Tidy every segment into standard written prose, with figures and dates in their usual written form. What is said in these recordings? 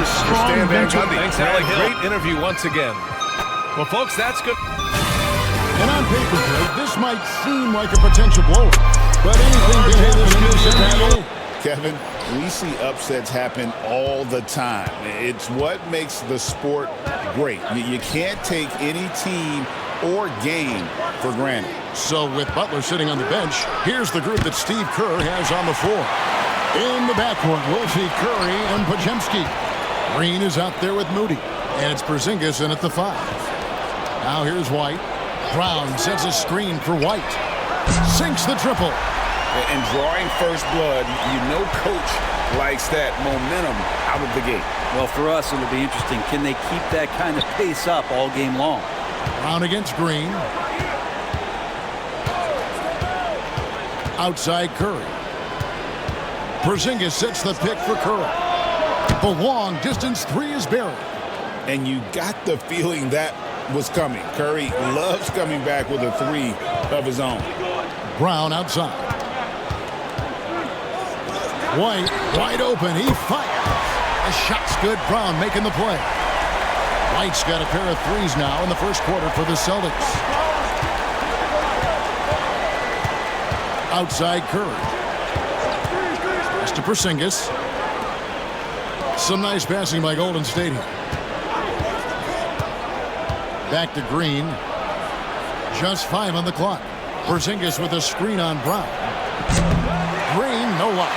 a strong mental. Thanks, Alec. Great interview once again. Well, folks, that's good. And on paper, Greg, this might seem like a potential blow, but anything can happen in this NBA. Kevin, we see upsets happen all the time. It's what makes the sport great. You can't take any team or game for granted. So with Butler sitting on the bench, here's the group that Steve Kerr has on the floor. In the backcourt, we'll see Curry and Podziemski. Green is out there with Moody, and it's Porzingis in at the 5. Now here's White. Brown sets a screen for White. Sinks the triple. And drawing first blood, you know coach likes that momentum out of the gate. Well, for us, it'll be interesting. Can they keep that kind of pace up all game long? Brown against Green. Outside Curry. Porzingis sets the pick for Curry. The long distance 3 is buried. And you got the feeling that was coming. Curry loves coming back with a 3 of his own. Brown outside. White wide open. He fires. The shot's good. Brown making the play. White's got a pair of 3s now in the first quarter for the Celtics. Outside Curry. Pass to Porzingis. Some nice passing by Golden State here. Back to Green. Just 5 on the clock. Porzingis with a screen on Brown. Green, no luck.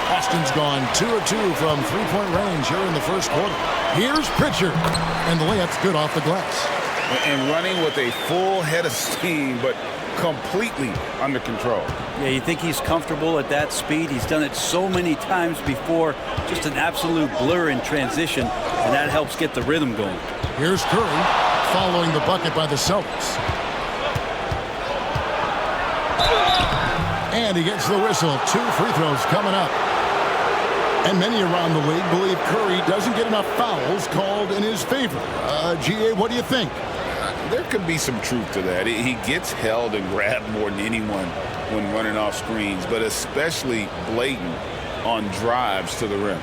Austin's gone 2 of 2 from 3-point range here in the first quarter. Here's Pritchard, and the layup's good off the glass. And running with a full head of steam, but completely under control. Yeah, you think he's comfortable at that speed. He's done it so many times before. Just an absolute blur in transition, and that helps get the rhythm going. Here's Curry, following the bucket by the Celtics. And he gets the whistle. 2 free throws coming up. And many around the league believe Curry doesn't get enough fouls called in his favor. GA, what do you think? There could be some truth to that. He gets held and grabbed more than anyone when running off screens, but especially blatant on drives to the rim.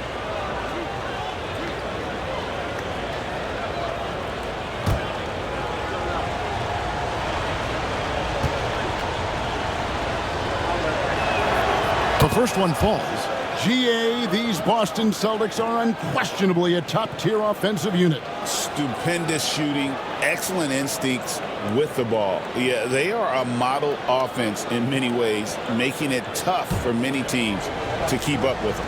The first one falls. GA, these Boston Celtics are unquestionably a top-tier offensive unit. Stupendous shooting, excellent instincts with the ball. Yeah, they are a model offense in many ways, making it tough for many teams to keep up with them.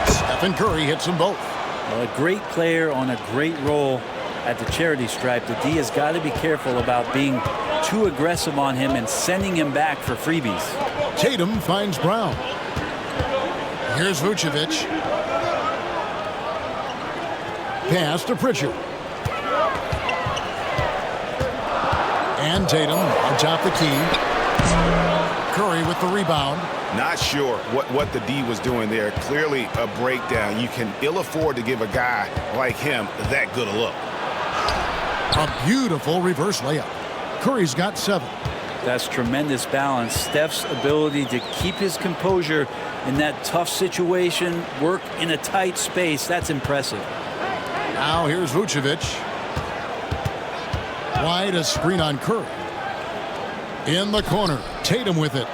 Stephen Curry hits them both. Well, a great player on a great role at the charity stripe. The D has got to be careful about being too aggressive on him and sending him back for freebies. Tatum finds Brown. Here's Vucevic. Pass to Pritchard. And Tatum atop the key. Curry with the rebound. Not sure what the D was doing there. Clearly a breakdown. You can ill afford to give a guy like him that good a look. A beautiful reverse layup. Curry's got 7. That's tremendous balance. Steph's ability to keep his composure in that tough situation, work in a tight space, that's impressive. Now here's Vucevic. Wide, a screen on Curry. In the corner, Tatum with it.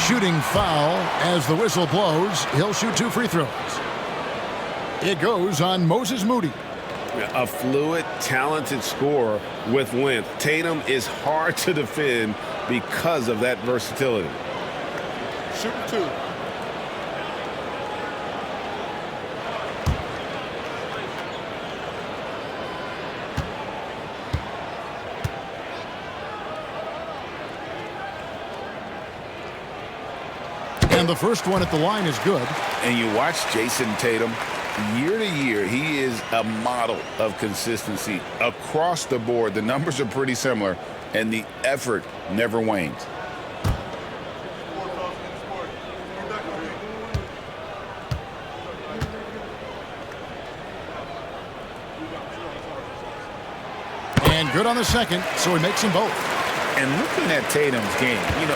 Shooting foul as the whistle blows. He'll shoot 2 free throws. It goes on Moses Moody. A fluid, talented scorer with length. Tatum is hard to defend because of that versatility. Shoot 2. And the first one at the line is good. And you watch Jason Tatum. Year to year, he is a model of consistency across the board. The numbers are pretty similar, and the effort never wanes. And good on the second, so he makes them both. And looking at Tatum's game, he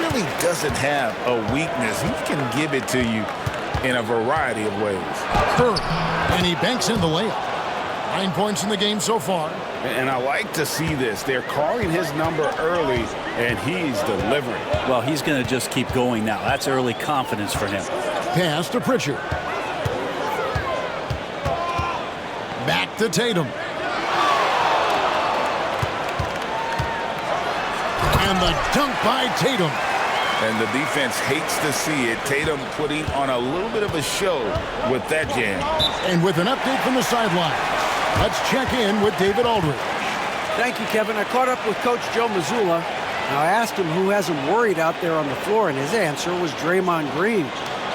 really doesn't have a weakness. He can give it to you in a variety of ways. Curry, and he banks in the layup. 9 points in the game so far. And I like to see this. They're calling his number early, and he's delivering. Well, he's going to just keep going now. That's early confidence for him. Pass to Pritchard. Back to Tatum. And the dunk by Tatum. And the defense hates to see it. Tatum putting on a little bit of a show with that jam. And with an update from the sideline, let's check in with David Aldridge. Thank you, Kevin. I caught up with Coach Joe Mazzulla. Now, I asked him who has him worried out there on the floor, and his answer was Draymond Green.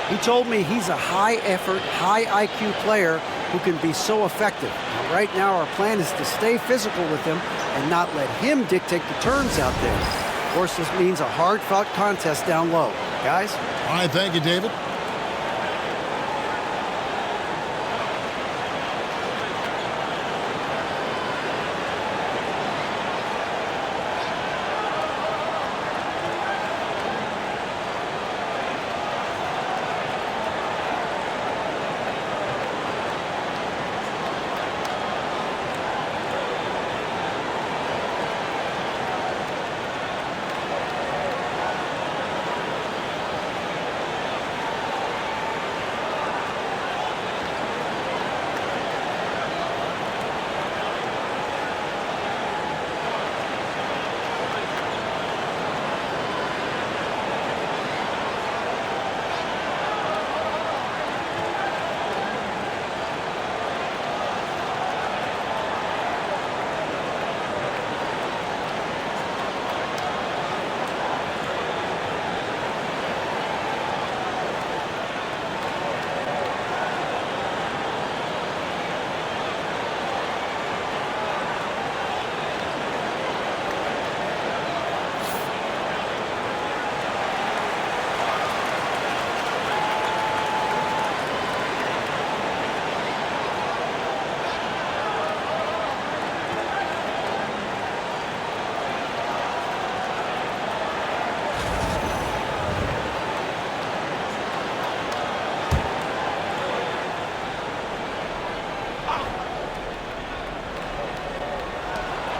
He told me he's a high-effort, high-IQ player who can be so effective. Now, right now, our plan is to stay physical with him and not let him dictate the turns out there. Of course, this means a hard-fought contest down low. Guys? All right, thank you, David.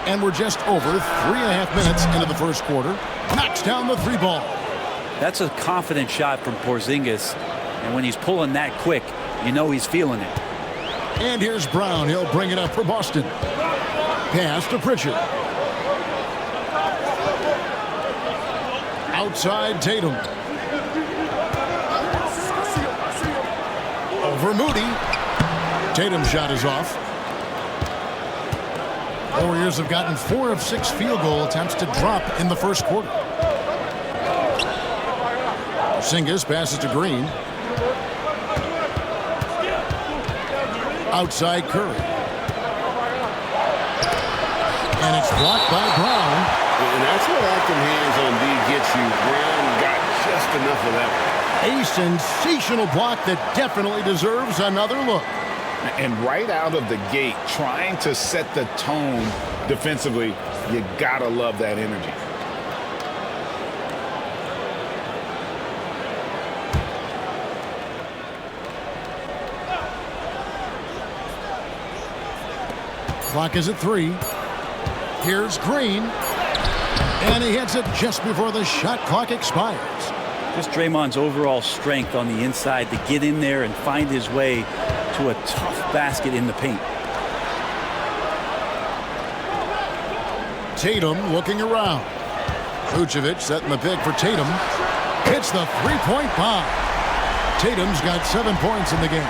And we're just over 3.5 minutes into the first quarter. Knocks down the three ball. That's a confident shot from Porzingis. And when he's pulling that quick, you know he's feeling it. And here's Brown. He'll bring it up for Boston. Pass to Pritchard. Outside Tatum. Over Moody. Tatum's shot is off. Warriors have gotten 4 of 6 field goal attempts to drop in the first quarter. Porzingis passes to Green. Outside Curry. And it's blocked by Brown. And that's what active hands on D gets you. Brown got just enough of that. A sensational block that definitely deserves another look. And right out of the gate, trying to set the tone defensively, you gotta love that energy. Clock is at 3. Here's Green. And he hits it just before the shot clock expires. Just Draymond's overall strength on the inside to get in there and find his way to a tough basket in the paint. Tatum looking around. Vucevic setting the pick for Tatum. Hits the three-point bomb. Tatum's got 7 points in the game.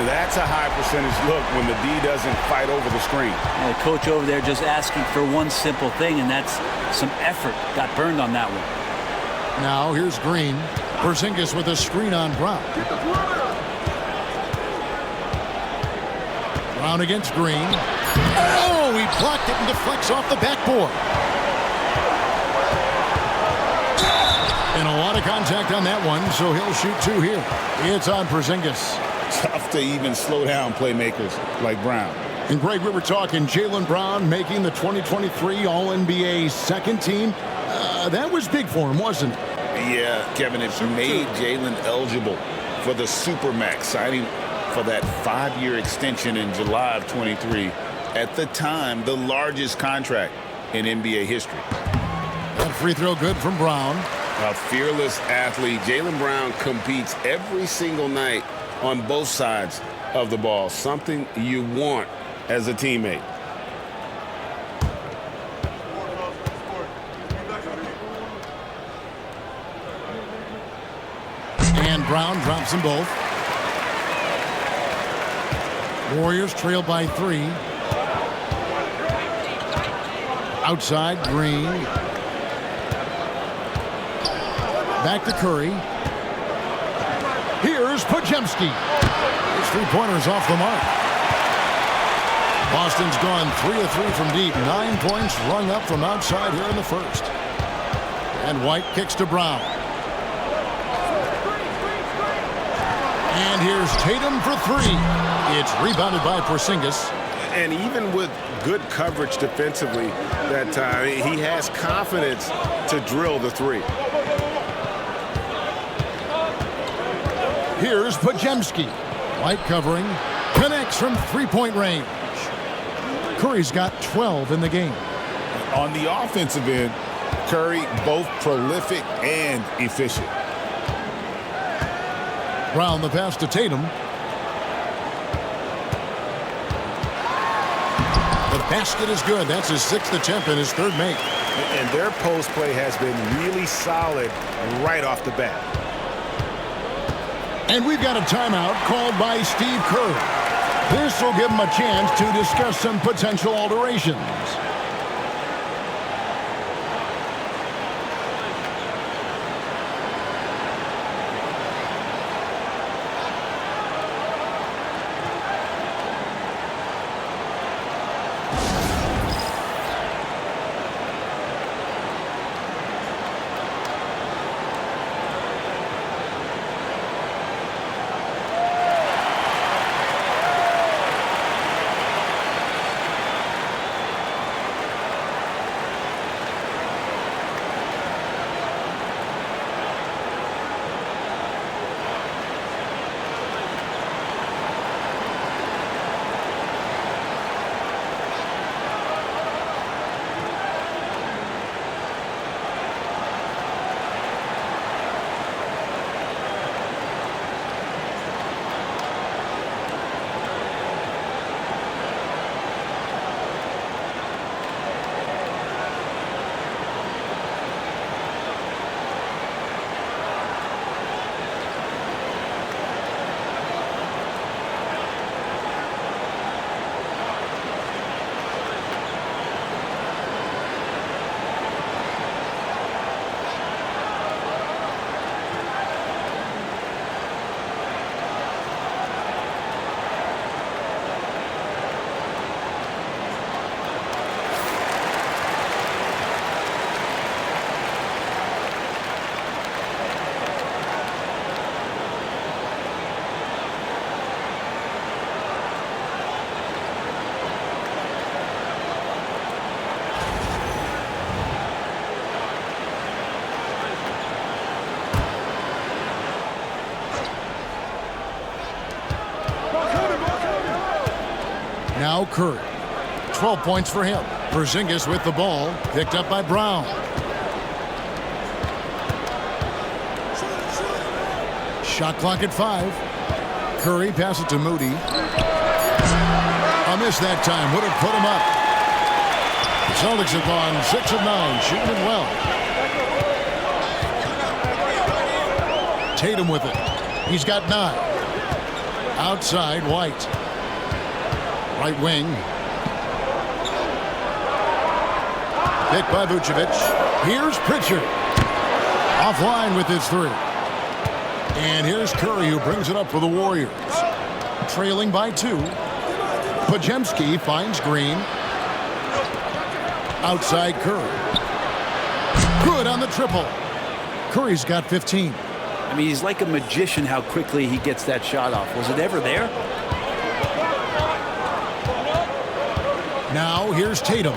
That's a high percentage look when the D doesn't fight over the screen. And the coach over there just asking for one simple thing, and that's some effort. Got burned on that one. Now here's Green. Porzingis with a screen on Brown. Brown against Green. Oh, he blocked it and deflects off the backboard. And a lot of contact on that one, so he'll shoot 2 here. It's on Porzingis. Tough to even slow down playmakers like Brown. And Greg, we were talking Jaylen Brown making the 2023 All-NBA second team. That was big for him, wasn't it? Yeah, Kevin, it made Jaylen eligible for the Supermax, signing for that 5-year extension in July of 23. At the time, the largest contract in NBA history. That free throw good from Brown. A fearless athlete. Jaylen Brown competes every single night on both sides of the ball. Something you want as a teammate. And Brown drops them both. Warriors trail by 3. Outside, Green. Back to Curry. Here's Podziemski. His three-pointer's off the mark. Boston's gone 3 of 3 from deep. 9 points rung up from outside here in the first. And White kicks to Brown. And here's Tatum for 3. It's rebounded by Porzingis. And even with good coverage defensively that time, he has confidence to drill the 3. Here's Podziemski. White covering. Connects from three-point range. Curry's got 12 in the game. On the offensive end, Curry both prolific and efficient. Brown the pass to Tatum. The basket is good. That's his 6th attempt and his 3rd make. And their post play has been really solid right off the bat. And we've got a timeout called by Steve Kerr. This will give him a chance to discuss some potential alterations. Now Curry. 12 points for him. Porzingis with the ball. Picked up by Brown. Shot clock at 5. Curry passes it to Moody. A miss that time. Would have put him up. The Celtics have gone 6 of 9. Shooting it well. Tatum with it. He's got 9. Outside, White. Right wing. Picked by Vucevic. Here's Pritchard. Offline with his 3. And here's Curry, who brings it up for the Warriors. Trailing by 2. Podziemski finds Green. Outside Curry. Good on the triple. Curry's got 15. I mean, he's like a magician how quickly he gets that shot off. Was it ever there? Now here's Tatum.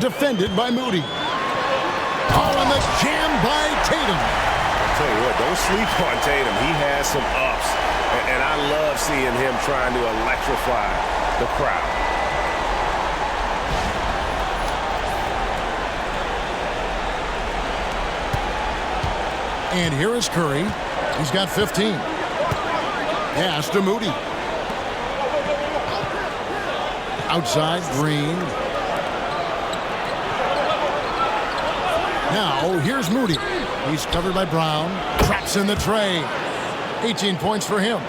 Defended by Moody. Oh, and the jam by Tatum. I'll tell you what, don't sleep on Tatum. He has some ups. And I love seeing him trying to electrify the crowd. And here is Curry. He's got 15. Pass to Moody. Outside, Green. Now, here's Moody. He's covered by Brown. Traps in the tray. 18 points for him.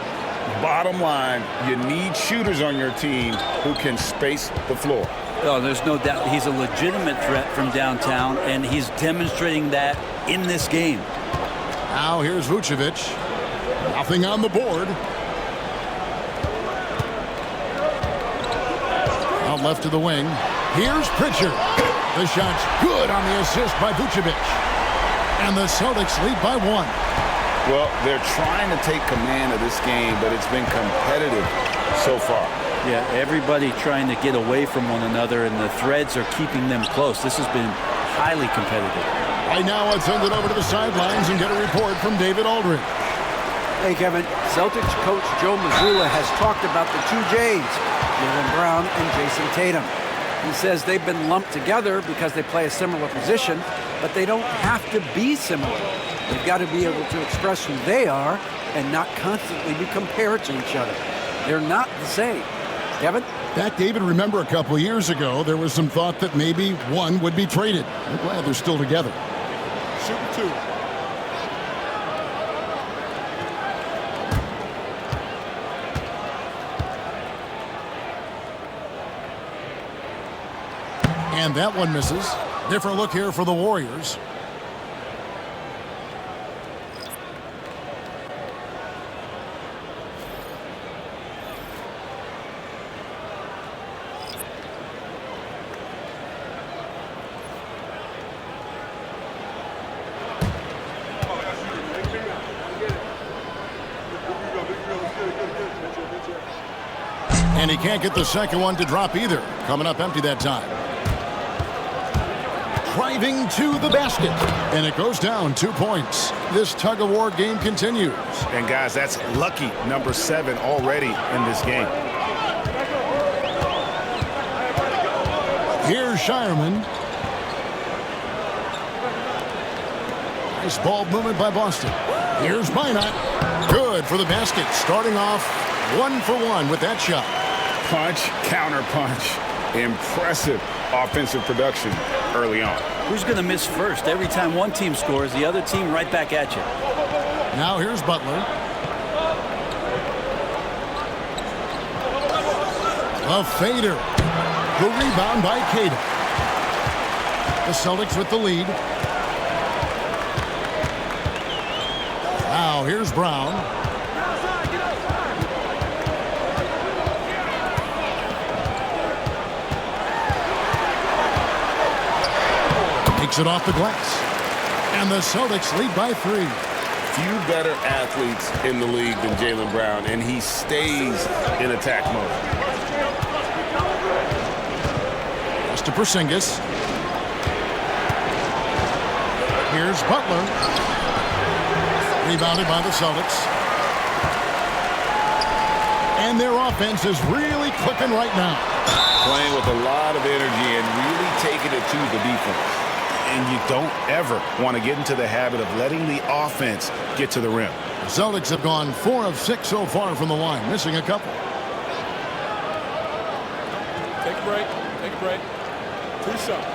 Bottom line, you need shooters on your team who can space the floor. Oh, there's no doubt he's a legitimate threat from downtown, and he's demonstrating that in this game. Now here's Vucevic. Nothing on the board. Out left to the wing. Here's Pritchard. The shot's good on the assist by Vucevic. And the Celtics lead by 1. Well, they're trying to take command of this game, but it's been competitive so far. Yeah, everybody trying to get away from one another, and the threads are keeping them close. This has been highly competitive. Right now, let's send it over to the sidelines and get a report from David Aldridge. Hey, Kevin, Celtics coach Joe Mazzulla has talked about the two J's, Jaylen Brown and Jason Tatum. He says they've been lumped together because they play a similar position, but they don't have to be similar. They've got to be able to express who they are and not constantly be compared to each other. They're not the same. Kevin? That, David, remember a couple years ago, there was some thought that maybe one would be traded. I'm glad they're still together. Shooting 2. And that one misses. Different look here for the Warriors. And he can't get the second one to drop either. Coming up empty that time. Driving to the basket. And it goes down 2 points. This tug-of-war game continues. And, guys, that's lucky number 7 already in this game. Here's Shireman. Nice ball movement by Boston. Here's Minot. Good for the basket. Starting off 1 for 1 with that shot. Punch, counter punch. Impressive offensive production early on. Who's going to miss first? Every time one team scores, the other team right back at you. Now here's Butler. A fader. The rebound by Caden. The Celtics with the lead. Now here's Brown. Takes it off the glass. And the Celtics lead by 3. Few better athletes in the league than Jaylen Brown, and he stays in attack mode. Pass to Porzingis. Here's Butler. Rebounded by the Celtics. And their offense is really clicking right now. Playing with a lot of energy and really taking it to the defense. And you don't ever want to get into the habit of letting the offense get to the rim. The Celtics have gone 4 of 6 so far from the line, missing a couple. Take a break. Take a break. 2 shots.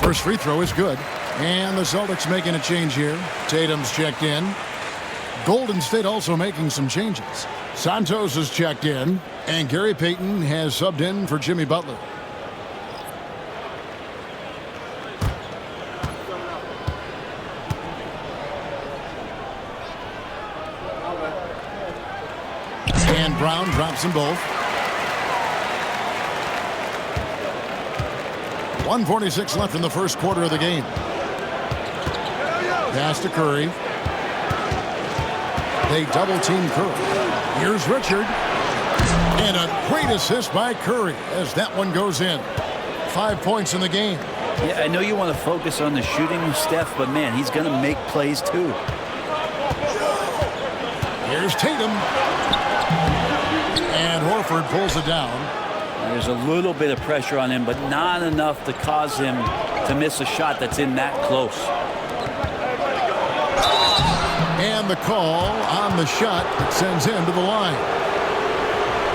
First free throw is good. And the Celtics making a change here. Tatum's checked in. Golden State also making some changes. Santos is checked in. And Gary Payton has subbed in for Jimmy Butler. And Brown drops them both. 1:46 left in the first quarter of the game. Pass to Curry. They double-team Curry. Here's Richard. And a great assist by Curry as that one goes in. 5 points in the game. Yeah, I know you want to focus on the shooting, Steph, but man, he's going to make plays too. Here's Tatum. And Horford pulls it down. There's a little bit of pressure on him, but not enough to cause him to miss a shot that's in that close. And the call on the shot that sends him to the line.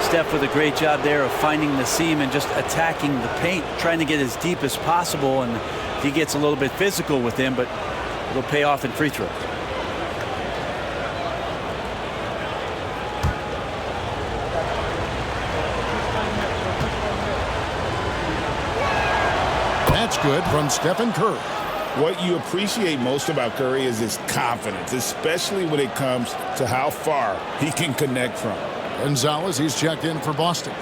Steph with a great job there of finding the seam and just attacking the paint, trying to get as deep as possible, and he gets a little bit physical with him, but it'll pay off in free throws. That's good from Stephen Curry. What you appreciate most about Curry is his confidence, especially when it comes to how far he can connect from. Gonzalez, he's checked in for Boston.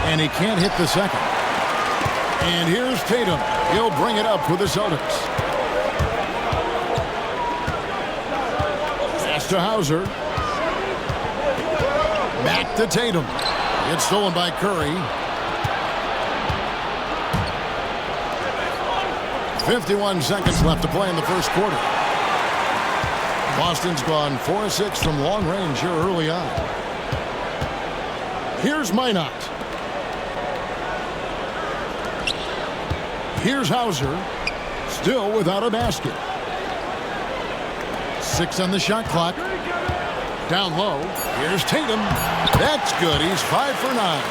And he can't hit the second. And here's Tatum. He'll bring it up for the Celtics. Pass to Hauser. Back to Tatum. It's stolen by Curry. 51 seconds left to play in the first quarter. Boston's gone 4 of 6 from long range here early on. Here's Minot. Here's Hauser. Still without a basket. 6 on the shot clock. Down low. Here's Tatum. That's good. He's 5 for 9.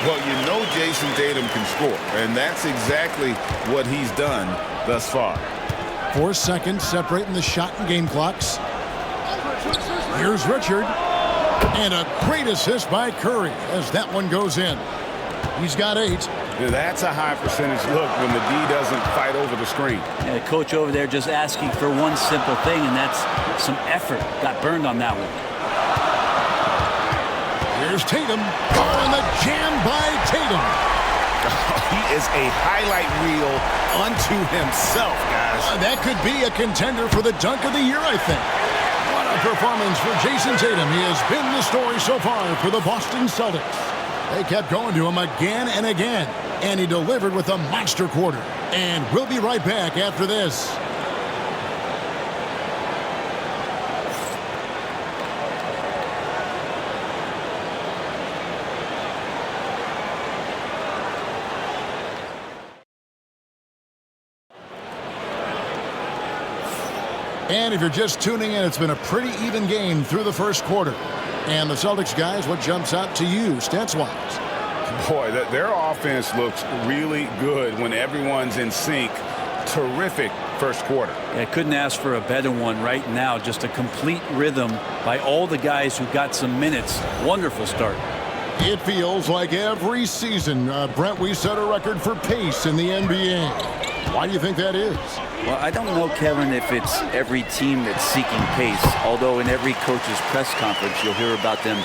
Well, you know Jason Tatum can score, and that's exactly what he's done thus far. 4 seconds separating the shot and game clocks. Here's Richard. And a great assist by Curry as that one goes in. He's got 8. That's a high percentage look when the D doesn't fight over the screen. Yeah, the coach over there just asking for one simple thing, and that's some effort. Got burned on that one. Here's Tatum. Oh, and the jam by Tatum. He is a highlight reel unto himself, guys. That could be a contender for the dunk of the year, I think. What a performance for Jason Tatum. He has been the story so far for the Boston Celtics. They kept going to him again and again, and he delivered with a monster quarter. And we'll be right back after this. And if you're just tuning in, it's been a pretty even game through the first quarter. And the Celtics guys, what jumps out to you stats-wise? Boy, their offense looks really good when everyone's in sync. Terrific first quarter. Yeah, couldn't ask for a better one right now. Just a complete rhythm by all the guys who got some minutes. Wonderful start. It feels like every season, Brent, we set a record for pace in the NBA. Why do you think that is? Well, I don't know, Kevin, if it's every team that's seeking pace, although in every coach's press conference you'll hear about them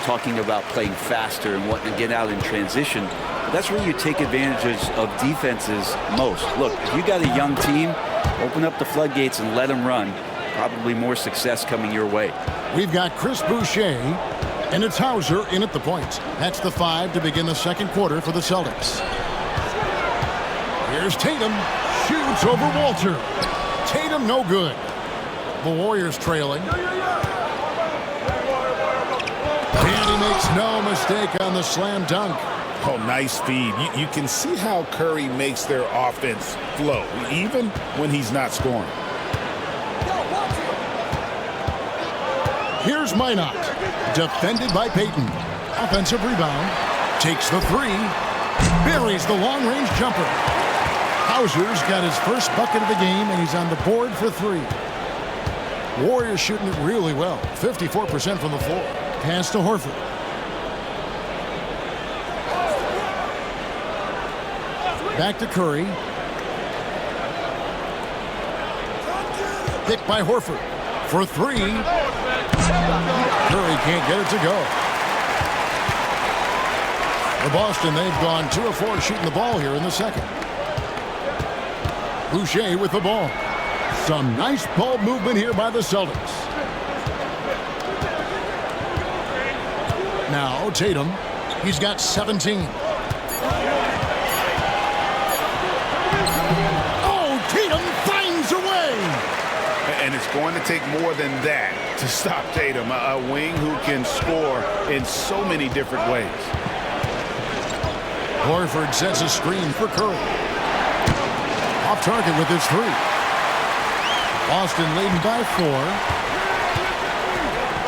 talking about playing faster and wanting to get out in transition. But that's where you take advantages of defenses most. Look, if you got a young team, open up the floodgates and let them run. Probably more success coming your way. We've got Chris Boucher, and it's Hauser in at the point. That's the 5 to begin the second quarter for the Celtics. Here's Tatum. Shoots over Walter. Tatum no good. The Warriors trailing. And he makes no mistake on the slam dunk. Oh, nice feed. You can see how Curry makes their offense flow, even when he's not scoring. Here's Minot. Defended by Payton. Offensive rebound. Takes the 3. Buries the long-range jumper. Hauser's got his first bucket of the game, and he's on the board for 3. Warriors shooting it really well. 54% from the floor. Pass to Horford. Back to Curry. Picked by Horford. For 3. Curry can't get it to go. For Boston, they've gone 2 of 4 shooting the ball here in the second. Boucher with the ball. Some nice ball movement here by the Celtics. Now Tatum. He's got 17. Oh, Tatum finds a way. And it's going to take more than that to stop Tatum, a wing who can score in so many different ways. Horford sets a screen for Curry. Off target with his 3. Boston leading by 4.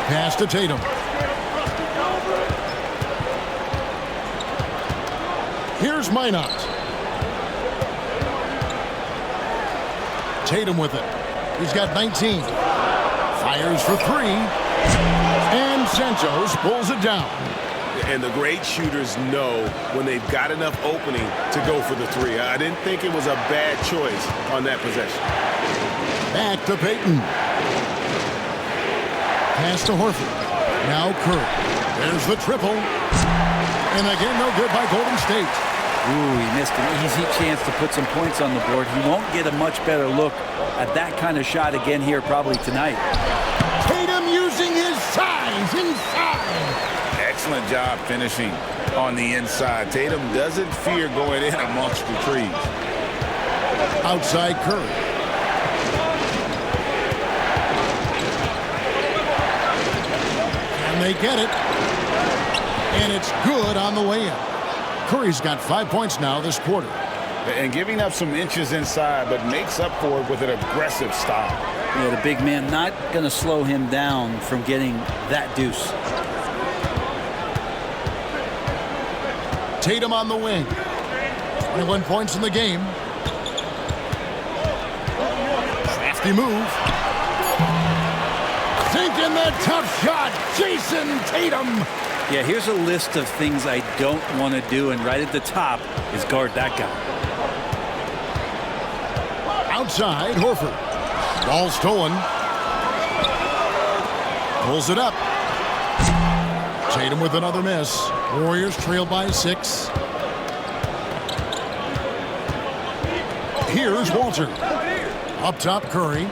Pass to Tatum. Here's Minot. Tatum with it. He's got 19. Fires for 3. And Santos pulls it down. And the great shooters know when they've got enough opening to go for the 3. I didn't think it was a bad choice on that possession. Back to Payton. Pass to Horford. Now Curry. There's the triple. And again, no good by Golden State. Ooh, he missed an easy chance to put some points on the board. He won't get a much better look at that kind of shot again here probably tonight. Tatum using his size inside. Excellent job finishing on the inside. Tatum doesn't fear going in amongst the trees. Outside Curry. And they get it. And it's good on the way in. Curry's got 5 points now this quarter. And giving up some inches inside, but makes up for it with an aggressive style. Yeah, the big man not going to slow him down from getting that deuce. Tatum on the wing. 21 points in the game. Crafty move. Sinking the tough shot. Jason Tatum. Yeah, here's a list of things I don't want to do, and right at the top is guard that guy. Outside, Horford. Ball stolen. Pulls it up. Tatum with another miss. Warriors trail by 6. Here's Walter. Up top, Curry.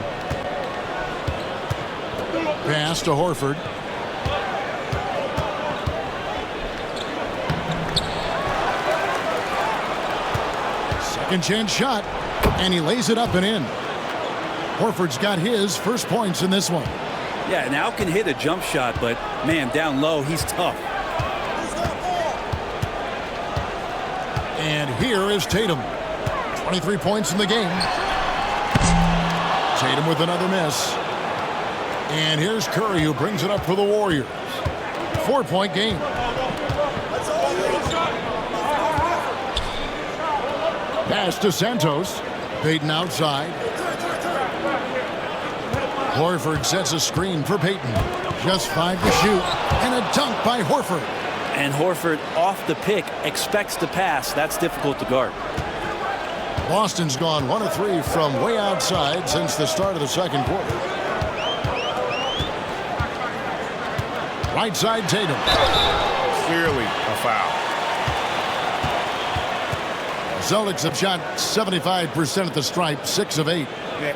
Pass to Horford. Second chance shot. And he lays it up and in. Horford's got his first points in this one. Yeah, now can hit a jump shot, but man, down low, he's tough. And here is Tatum. 23 points in the game. Tatum with another miss. And here's Curry, who brings it up for the Warriors. 4-point game. Pass to Santos. Payton outside. Horford sets a screen for Payton. Just 5 to shoot. And a dunk by Horford. And Horford off the pick expects to pass. That's difficult to guard. Boston's gone 1 of 3 from way outside since the start of the second quarter. Right side Tatum. Clearly a foul. Celtics have shot 75% at the stripe, 6 of 8.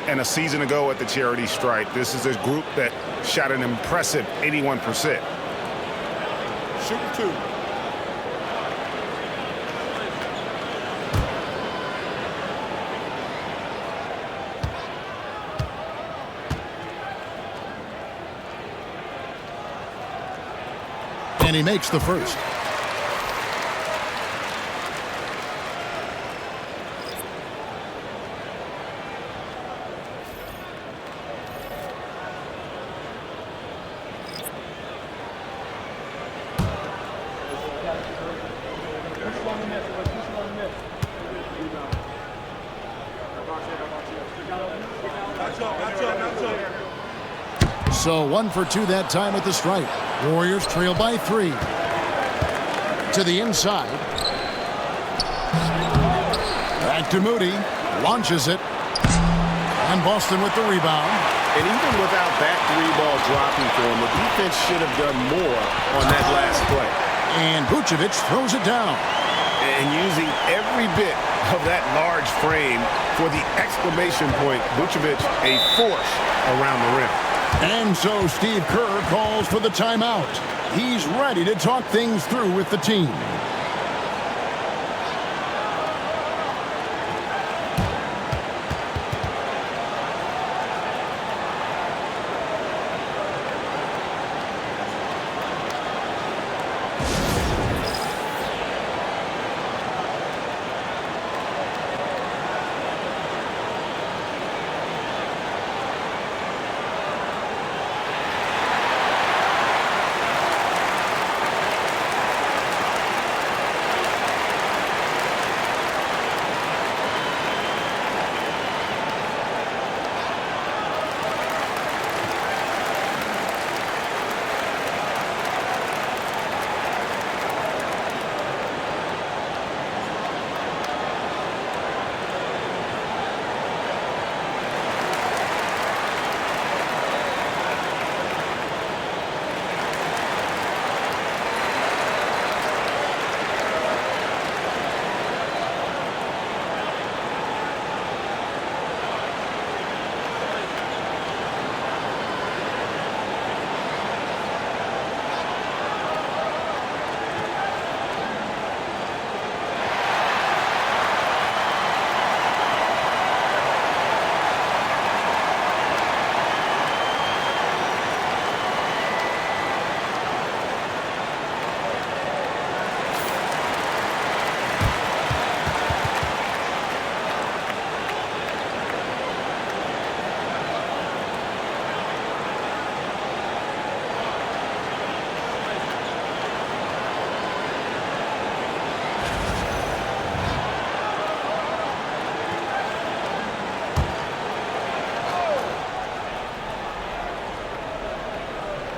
And a season ago at the charity stripe, this is a group that shot an impressive 81%. Shoot 2. And he makes the first. So 1 for 2 that time at the stripe. Warriors trail by 3. To the inside. Back to Moody. Launches it. And Boston with the rebound. And even without that three-ball dropping for him, the defense should have done more on that last play. And Vucevic throws it down. And using every bit of that large frame for the exclamation point, Vucevic a force around the rim. And so Steve Kerr calls for the timeout. He's ready to talk things through with the team.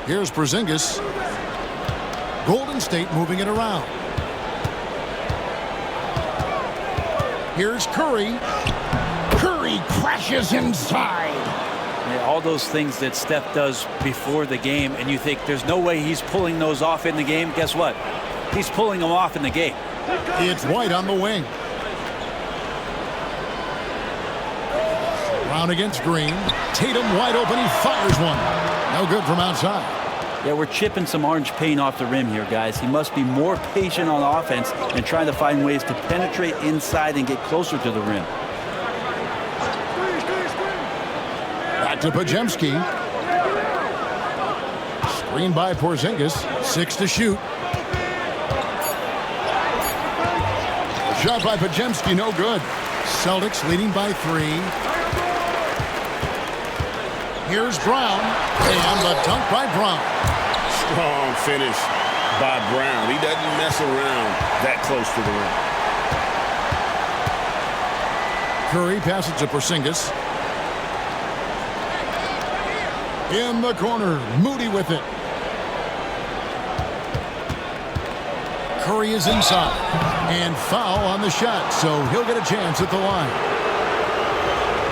Here's Porzingis. Golden State moving it around. Here's Curry. Curry crashes inside. Yeah, all those things that Steph does before the game, and you think there's no way he's pulling those off in the game. Guess what? He's pulling them off in the game. It's White on the wing. Brown against Green. Tatum wide open. He fires one. No good from outside. Yeah, we're chipping some orange paint off the rim here, guys. He must be more patient on offense and trying to find ways to penetrate inside and get closer to the rim. Back to Podziemski. Screen by Porzingis. 6 to shoot. Shot by Podziemski, no good. Celtics leading by 3. Here's Brown, and the dunk by Brown. Strong finish by Brown. He doesn't mess around that close to the rim. Curry passes to Porzingis. In the corner, Moody with it. Curry is inside, and foul on the shot, so he'll get a chance at the line.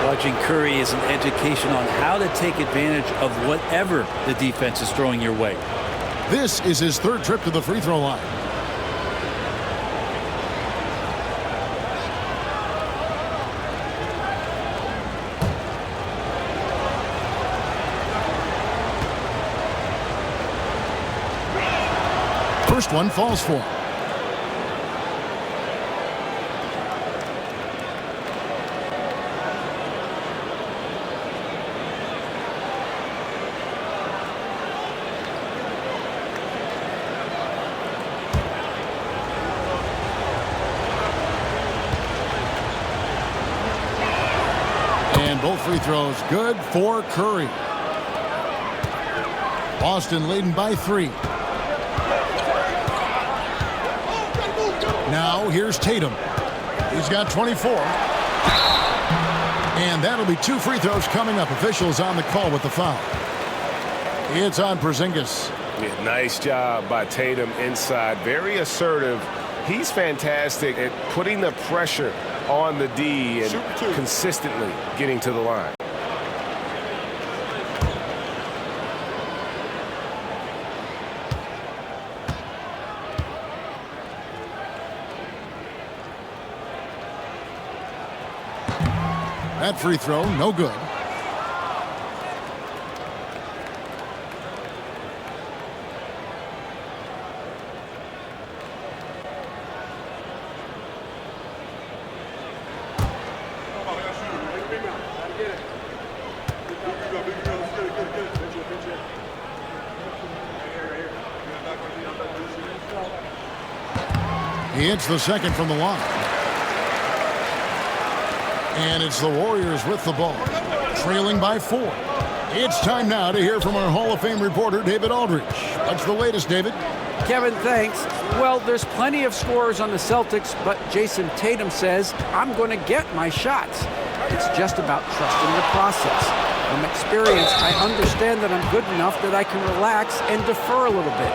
Watching Curry is an education on how to take advantage of whatever the defense is throwing your way. This is his 3rd trip to the free throw line. First one falls for him. Both free throws good for Curry. Boston leading by 3. Now here's Tatum. He's got 24. And that'll be 2 free throws coming up. Officials on the call with the foul. It's on Porzingis. Yeah, nice job by Tatum inside. Very assertive. He's fantastic at putting the pressure on the D and consistently getting to the line. That free throw, no good. He hits the second from the line. And it's the Warriors with the ball, trailing by 4. It's time now to hear from our Hall of Fame reporter, David Aldridge. What's the latest, David? Kevin, thanks. Well, there's plenty of scorers on the Celtics, but Jason Tatum says, I'm going to get my shots. It's just about trusting the process. From experience, I understand that I'm good enough that I can relax and defer a little bit.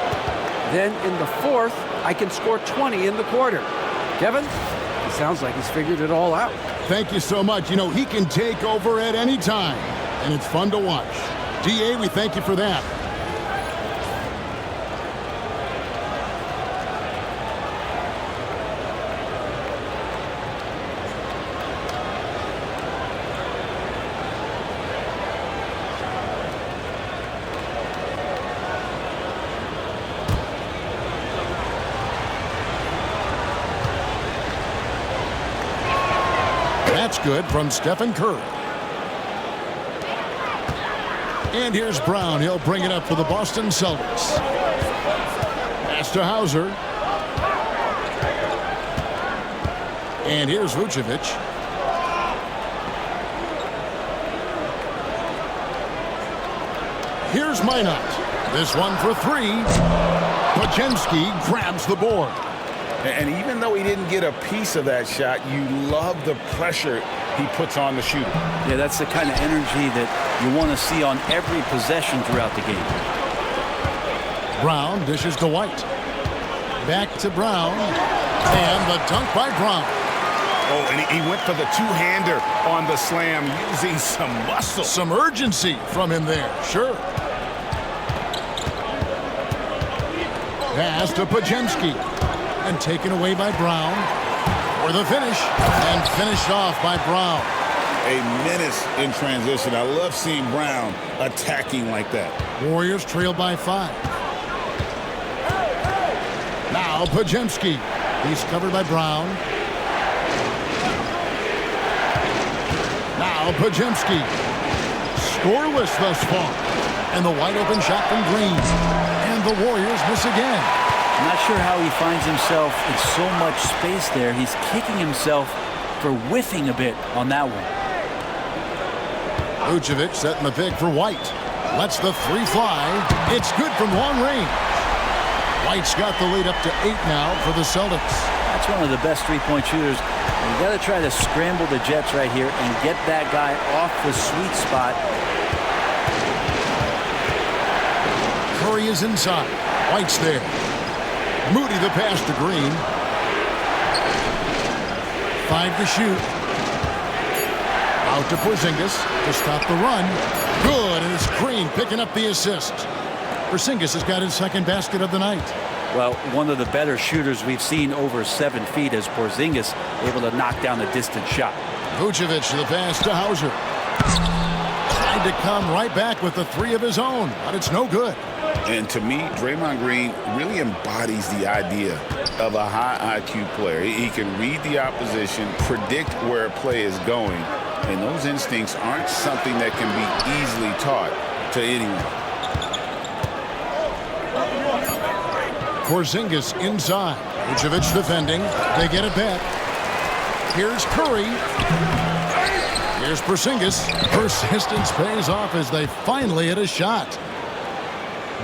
Then in the fourth, I can score 20 in the quarter. Kevin, it sounds like he's figured it all out. Thank you so much. You know, he can take over at any time, and it's fun to watch. DA, we thank you for that. That's good from Stephen Curry. And here's Brown. He'll bring it up for the Boston Celtics. Pass to Hauser. And here's Vucevic. Here's Minot. This one for 3. Podziemski grabs the board. And even though he didn't get a piece of that shot, you love the pressure he puts on the shooter. Yeah, that's the kind of energy that you want to see on every possession throughout the game. Brown dishes to White. Back to Brown. And the dunk by Brown. Oh, and he went for the two-hander on the slam, using some muscle. Some urgency from him there, sure. Pass to Podziemski. And taken away by Brown for the finish, and finished off by Brown. A menace in transition. I love seeing Brown attacking like that. Warriors trail by 5. Now Podziemski. He's covered by Brown. Now Podziemski. Scoreless thus far. And the wide open shot from Green. And the Warriors miss again. I'm not sure how he finds himself in so much space there. He's kicking himself for whiffing a bit on that one. Vucevic setting the pick for White. Lets the 3 fly. It's good from long range. White's got the lead up to 8 now for the Celtics. That's one of the best three-point shooters. You got to try to scramble the Jets right here and get that guy off the sweet spot. Curry is inside. White's there. Moody the pass to Green. 5 to shoot. Out to Porzingis to stop the run. Good, and it's Green picking up the assist. Porzingis has got his second basket of the night. Well, one of the better shooters we've seen over 7 feet is Porzingis, able to knock down a distant shot. Vucevic the pass to Hauser. Tried to come right back with the 3 of his own, but it's no good. And to me, Draymond Green really embodies the idea of a high IQ player. He can read the opposition, predict where a play is going, and those instincts aren't something that can be easily taught to anyone. Porzingis inside. Vucevic defending. They get it back. Here's Curry. Here's Porzingis. Persistence pays off as they finally hit a shot.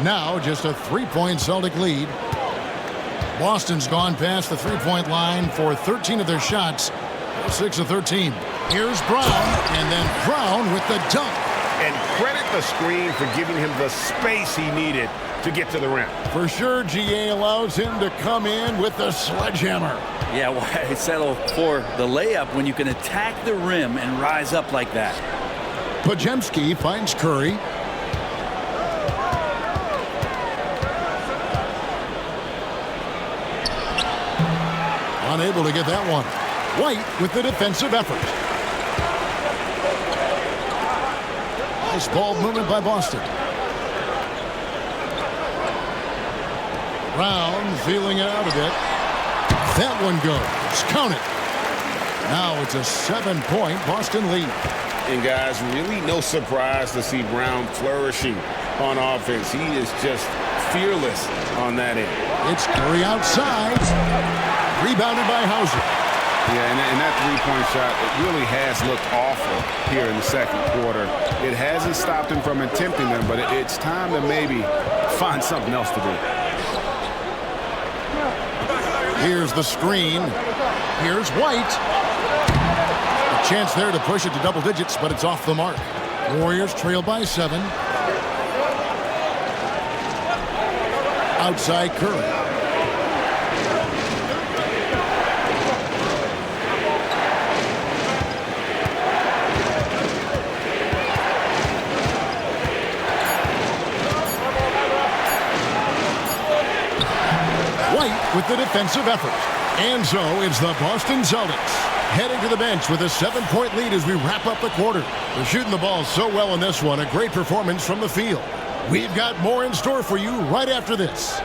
Now just a 3-point Celtic lead. Boston's gone past the 3-point line for 13 of their shots. 6 of 13. Here's Brown, and then Brown with the dunk. And credit the screen for giving him the space he needed to get to the rim. For sure, GA allows him to come in with the sledgehammer. Yeah, why settle for the layup when you can attack the rim and rise up like that? Podziemski finds Curry. Unable to get that one. White with the defensive effort. Nice ball movement by Boston. Brown feeling it out a bit. That one goes. Count it. Now it's a 7-point Boston lead. And guys, really no surprise to see Brown flourishing on offense. He is just fearless on that end. It's Curry outside. Rebounded by Hauser. Yeah, and that three-point shot, it really has looked awful here in the second quarter. It hasn't stopped him from attempting them, but it's time to maybe find something else to do. Here's the screen. Here's White. A chance there to push it to double digits, but it's off the mark. Warriors trail by 7. Outside Curry. White with the defensive effort. And so it's the Boston Celtics heading to the bench with a 7-point lead as we wrap up the quarter. They're shooting the ball so well in this one. A great performance from the field. We've got more in store for you right after this.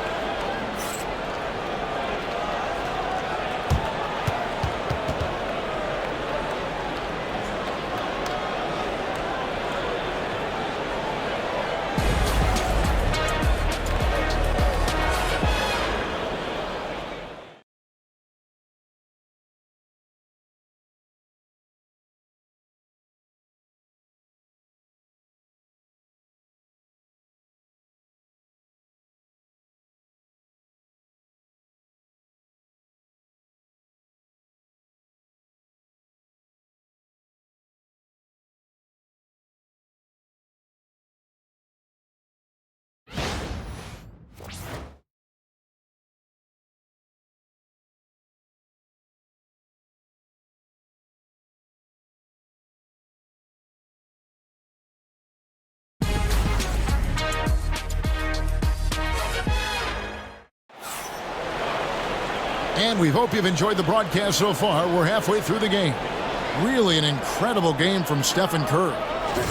And we hope you've enjoyed the broadcast so far. We're halfway through the game. Really an incredible game from Stephen Curry.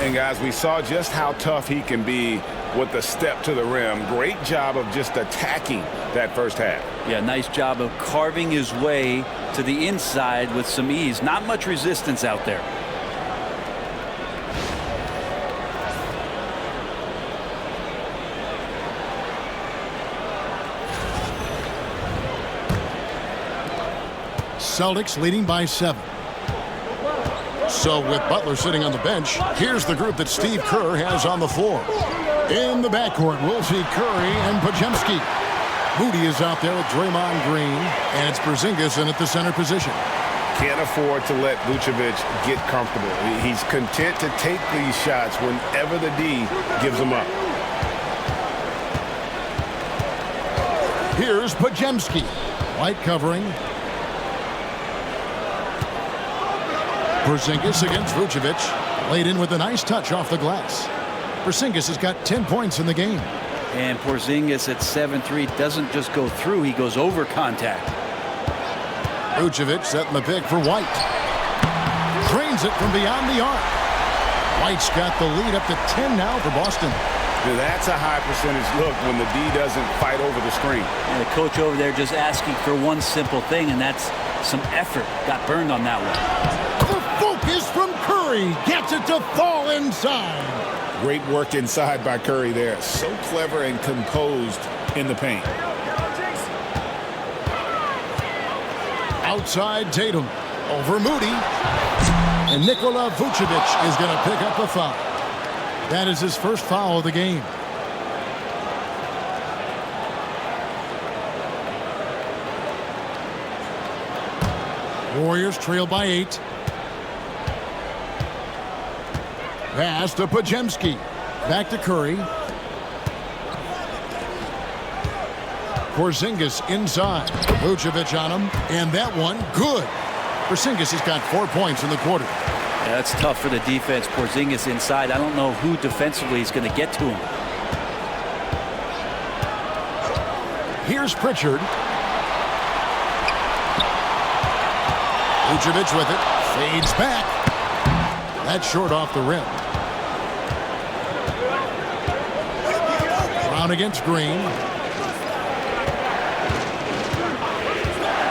And guys, we saw just how tough he can be with the step to the rim. Great job of just attacking that first half. Yeah, nice job of carving his way to the inside with some ease. Not much resistance out there. Celtics leading by 7. So with Butler sitting on the bench, here's the group that Steve Kerr has on the floor. In the backcourt, we'll see Curry and Podziemski. Moody is out there with Draymond Green, and it's Porzingis in at the center position. Can't afford to let Vucevic get comfortable. He's content to take these shots whenever the D gives them up. Here's Podziemski. White covering. Porzingis against Vucevic. Laid in with a nice touch off the glass. Porzingis has got 10 points in the game. And Porzingis at 7-3 doesn't just go through, he goes over contact. Vucevic setting the pick for White. Drains it from beyond the arc. White's got the lead up to 10 now for Boston. That's a high percentage look when the D doesn't fight over the screen. And the coach over there just asking for one simple thing, and that's some effort. Got burned on that one. The focus from Curry gets it to fall inside. Great work inside by Curry there. So clever and composed in the paint. Outside Tatum. Over Moody. And Nikola Vucevic is going to pick up a foul. That is his first foul of the game. Warriors trail by 8. Pass to Podziemski. Back to Curry. Porzingis inside. Vucevic on him. And that one, good. Porzingis has got 4 points in the quarter. Yeah, that's tough for the defense. Porzingis inside. I don't know who defensively is going to get to him. Here's Pritchard. Vucevic with it. Fades back. That's short off the rim. Brown against Green.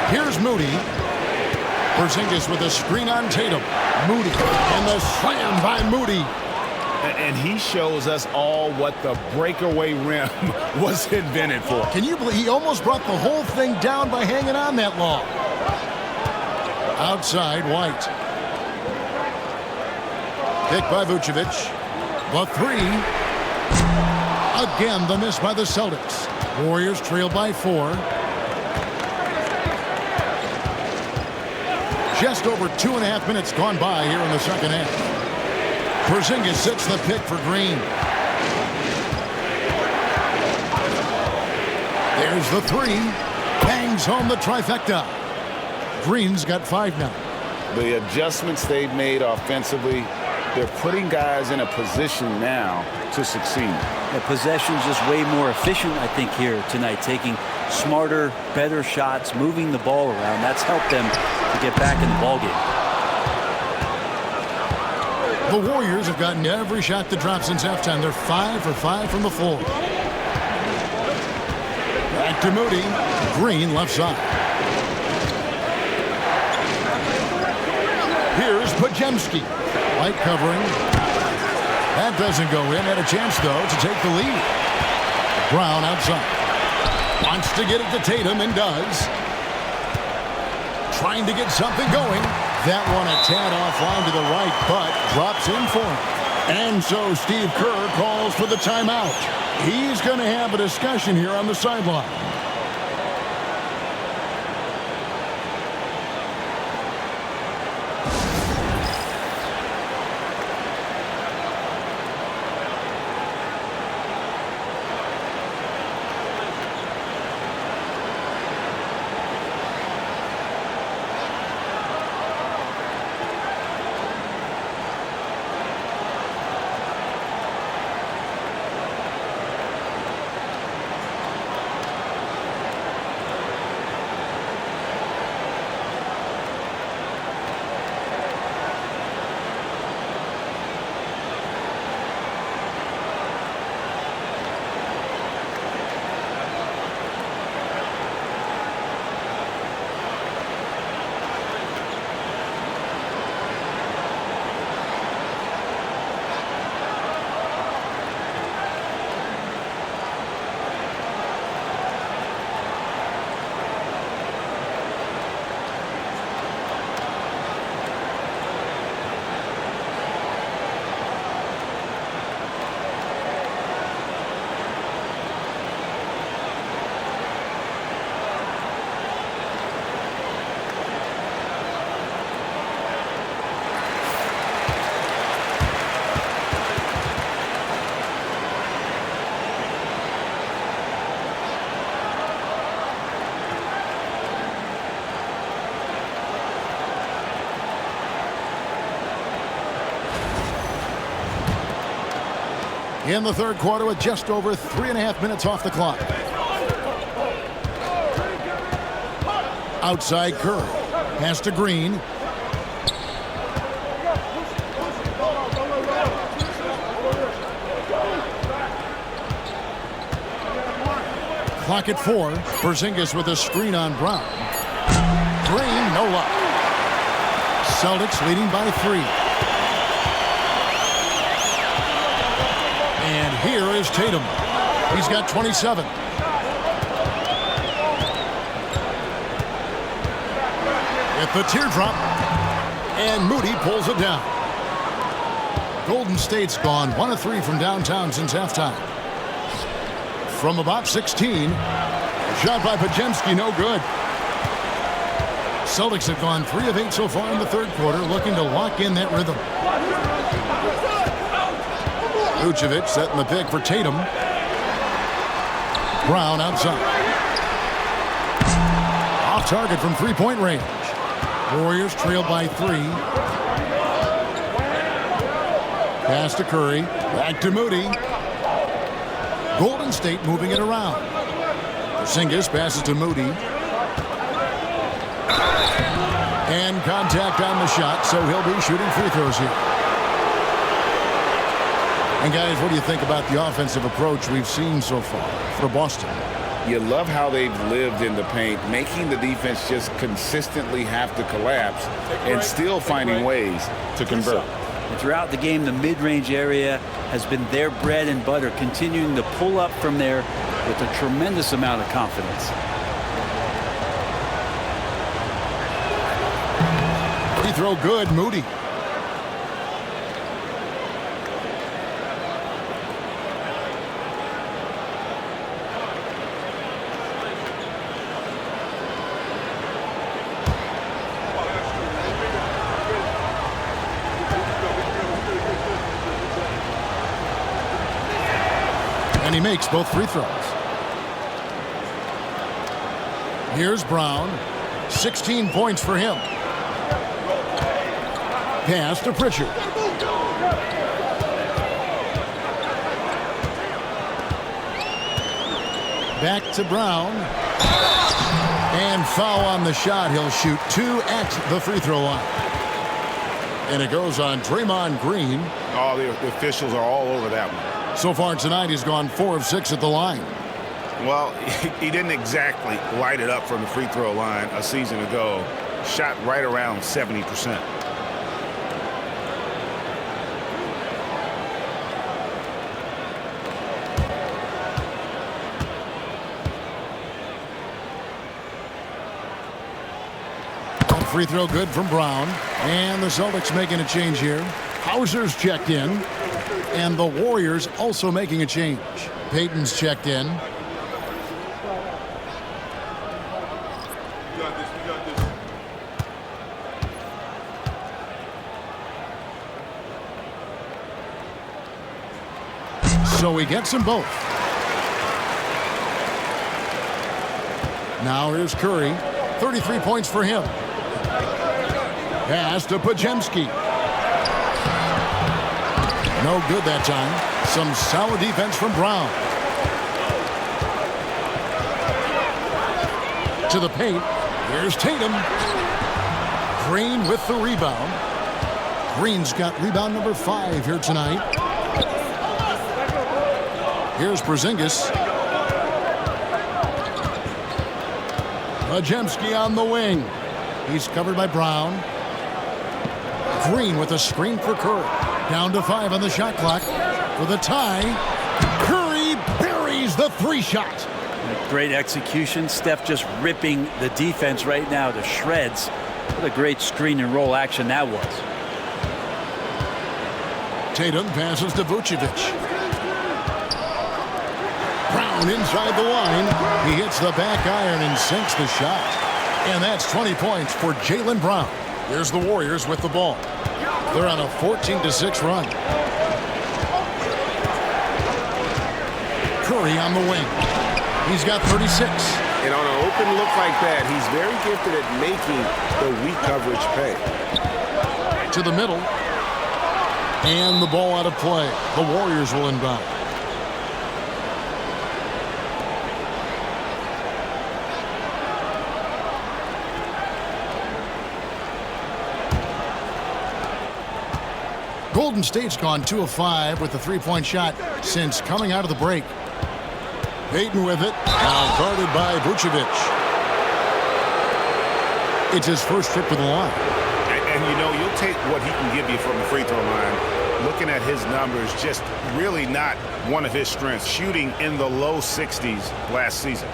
Here's Moody. Porzingis with a screen on Tatum. Moody, and the slam by Moody. And he shows us all what the breakaway rim was invented for. Can you believe he almost brought the whole thing down by hanging on that long? Outside, White. Pick by Vucevic. The three. Again, the miss by the Celtics. Warriors trail by 4. Just over 2.5 minutes gone by here in the second half. Porzingis sets the pick for Green. There's the three. Bangs home the trifecta. Green's got 5 now. The adjustments they've made offensively, they're putting guys in a position now to succeed. The possession's just way more efficient, I think, here tonight. Taking smarter, better shots, moving the ball around. That's helped them to get back in the ballgame. The Warriors have gotten every shot that dropped since halftime. They're 5 for 5 from the floor. Back to Moody. Green left side. Here's Podziemski. White covering. That doesn't go in. Had a chance, though, to take the lead. Brown outside. Wants to get it to Tatum and does. Trying to get something going. That one a tad offline to the right, but drops in for him. And so Steve Kerr calls for the timeout. He's going to have a discussion here on the sideline. In the third quarter with just over 3.5 minutes off the clock. Outside Kerr. Pass to Green. Clock at 4. Porzingis with a screen on Brown. Green, no luck. Celtics leading by 3. And here is Tatum. He's got 27. At the teardrop. And Moody pulls it down. Golden State's gone 1 of 3 from downtown since halftime. From about 16. Shot by Podziemski, no good. Celtics have gone 3 of 8 so far in the third quarter, looking to lock in that rhythm. Vucevic setting the pick for Tatum. Brown outside. Off target from three-point range. Warriors trail by 3. Pass to Curry. Back to Moody. Golden State moving it around. Porzingis passes to Moody. And contact on the shot, so he'll be shooting free throws here. And guys, what do you think about the offensive approach we've seen so far for Boston? You love how they've lived in the paint, making the defense just consistently have to collapse and still finding ways to convert. And throughout the game, the mid-range area has been their bread and butter, continuing to pull up from there with a tremendous amount of confidence. Free throw good, Moody. And he makes both free throws. Here's Brown. 16 points for him. Pass to Pritchard. Back to Brown. And foul on the shot. He'll shoot 2 at the free throw line. And it goes on Draymond Green. Oh, the officials are all over that one. So far tonight, he's gone 4 of 6 at the line. Well, he didn't exactly light it up from the free throw line a season ago. Shot right around 70%. Free throw good from Brown. And the Celtics making a change here. Hauser's checked in. And the Warriors also making a change. Payton's checked in. So he gets them both. Now here's Curry. 33 points for him. Pass to Podziemski. No good that time. Some solid defense from Brown. To the paint. Here's Tatum. Green with the rebound. Green's got rebound number 5 here tonight. Here's Porzingis. Podziemski on the wing. He's covered by Brown. Green with a screen for Curry. Down to 5 on the shot clock. For the tie. Curry buries the 3 shot. Great execution. Steph just ripping the defense right now to shreds. What a great screen and roll action that was. Tatum passes to Vucevic. Brown inside the line. He hits the back iron and sinks the shot. And that's 20 points for Jaylen Brown. Here's the Warriors with the ball. They're on a 14-6 run. Curry on the wing. He's got 36. And on an open look like that, he's very gifted at making the weak coverage pay. To the middle. And the ball out of play. The Warriors will inbound. Golden State's gone 2 of 5 with the 3-point shot since coming out of the break. Payton with it. Now guarded by Vucevic. It's his first trip to the line. And you know, you'll take what he can give you from the free throw line. Looking at his numbers, just really not one of his strengths. Shooting in the low 60s last season.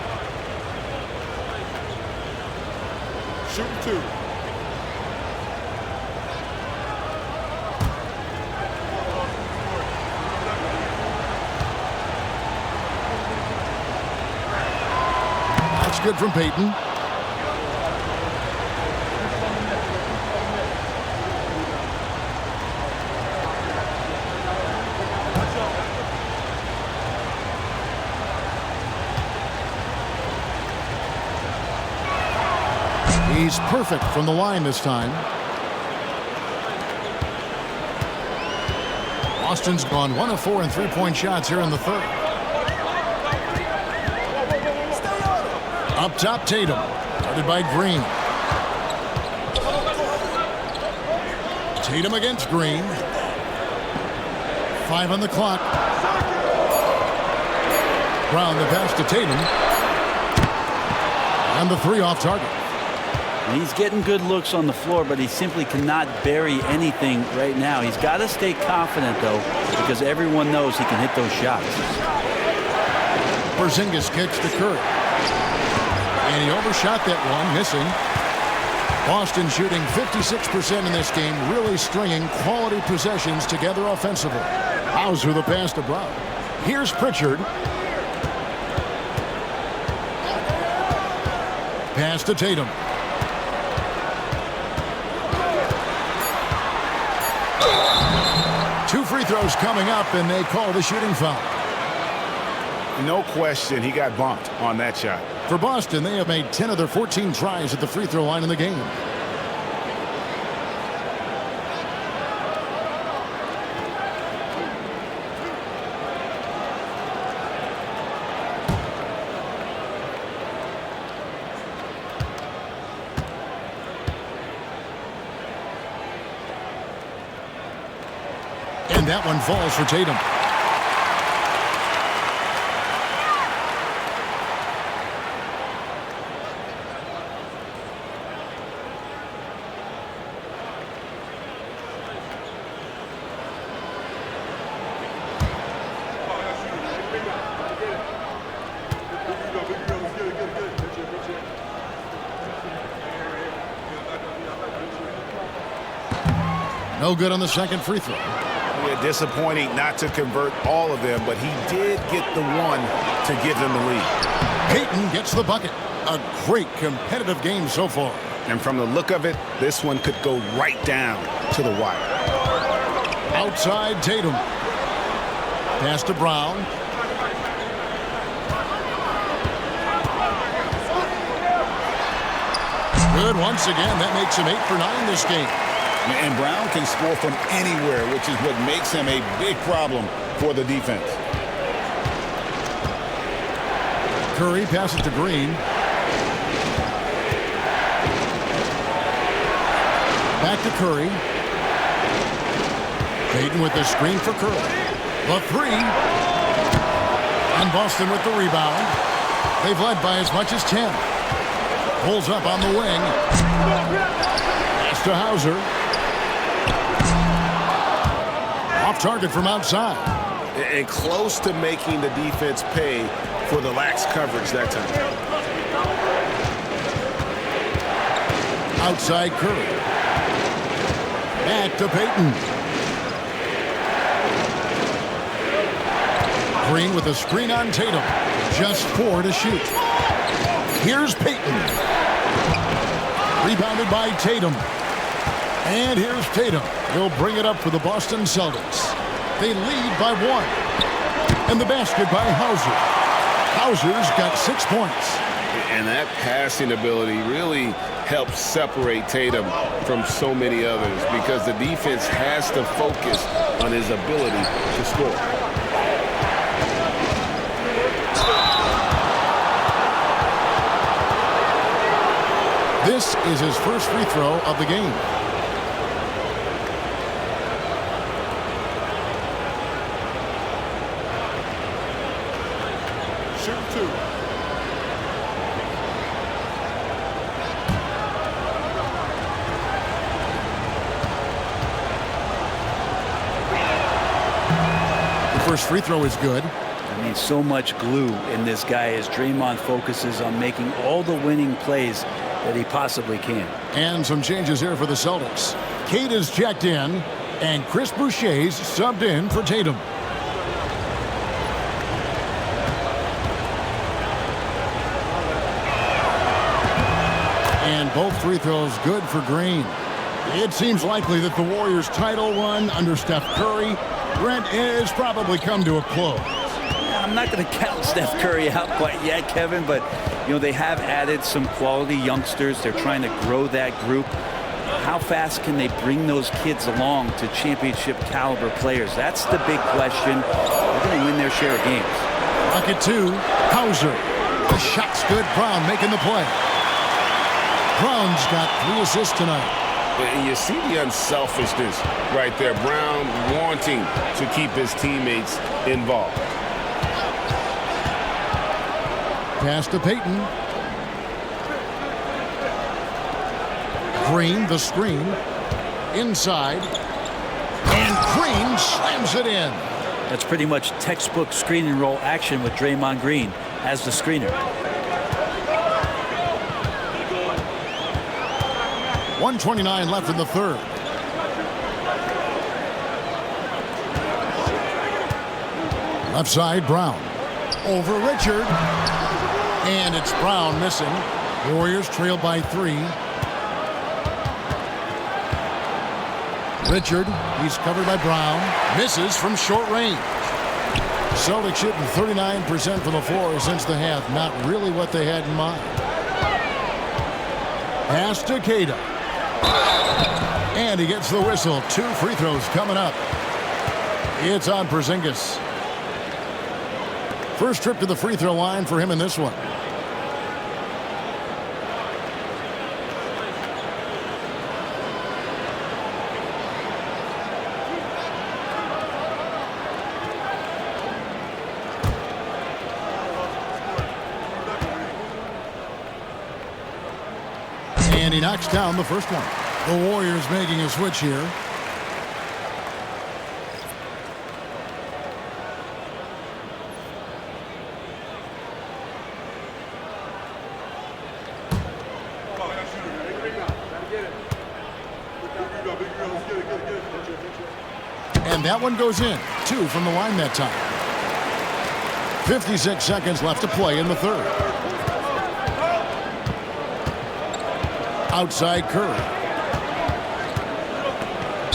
Shooting 2. That's good from Payton. He's perfect from the line this time. Boston's gone 1 of 4 in 3-point shots here in the third. Up top, Tatum. Guarded by Green. Tatum against Green. 5 on the clock. Brown the pass to Tatum. And the 3 off target. And he's getting good looks on the floor, but he simply cannot bury anything right now. He's got to stay confident, though, because everyone knows he can hit those shots. Porzingis kicks to Curry. And he overshot that one, missing. Boston shooting 56% in this game, really stringing quality possessions together offensively. Hauser the pass to Brown. Here's Pritchard. Pass to Tatum. Two free throws coming up, and they call the shooting foul. No question, he got bumped on that shot. For Boston, they have made 10 of their 14 tries at the free throw line in the game. And that one falls for Tatum. No good on the second free throw. Yeah, disappointing not to convert all of them, but he did get the one to give them the lead. Payton gets the bucket. A great competitive game so far. And from the look of it, this one could go right down to the wire. Outside Tatum. Pass to Brown. Good once again. That makes him 8 for 9 this game. And Brown can score from anywhere, which is what makes him a big problem for the defense. Curry passes to Green. Back to Curry. Payton with the screen for Curry. The 3. And Boston with the rebound. They've led by as much as 10. Pulls up on the wing. Pass to Hauser. Off target from outside. And close to making the defense pay for the lax coverage that time. Outside Curry. Back to Payton. Green with a screen on Tatum. Just 4 to shoot. Here's Payton. Rebounded by Tatum. And here's Tatum. He'll bring it up for the Boston Celtics. They lead by 1. And the basket by Hauser. Hauser's got 6 points. And that passing ability really helps separate Tatum from so many others because the defense has to focus on his ability to score. This is his first free throw of the game. Shoot 2. The first free throw is good. I mean, so much glue in this guy as Draymond focuses on making all the winning plays that he possibly can. And some changes here for the Celtics. Cade is checked in, and Chris Boucher's subbed in for Tatum. And both free throws good for Green. It seems likely that the Warriors' title run under Steph Curry, Brent, has probably come to a close. I'm not going to count Steph Curry out quite yet, Kevin, but you know they have added some quality youngsters. They're trying to grow that group. How fast can they bring those kids along to championship caliber players? That's the big question. They're going to win their share of games. Bucket 2, Hauser. The shot's good. Brown making the play. Brown's got 3 assists tonight. And you see the unselfishness right there. Brown wanting to keep his teammates involved. Pass to Payton. Green, the screen. Inside. And Green slams it in. That's pretty much textbook screen and roll action with Draymond Green as the screener. 1:29 left in the third. Left side, Brown. Over Richard. And it's Brown missing. Warriors trail by 3. Richard, he's covered by Brown. Misses from short range. Celtics shooting 39% from the floor since the half. Not really what they had in mind. Pass to Cada. And he gets the whistle. 2 free throws coming up. It's on Porzingis. First trip to the free throw line for him in this one. And he knocks down the first one. The Warriors making a switch here. And that one goes in. 2 from the line that time. 56 seconds left to play in the third. Outside Curry.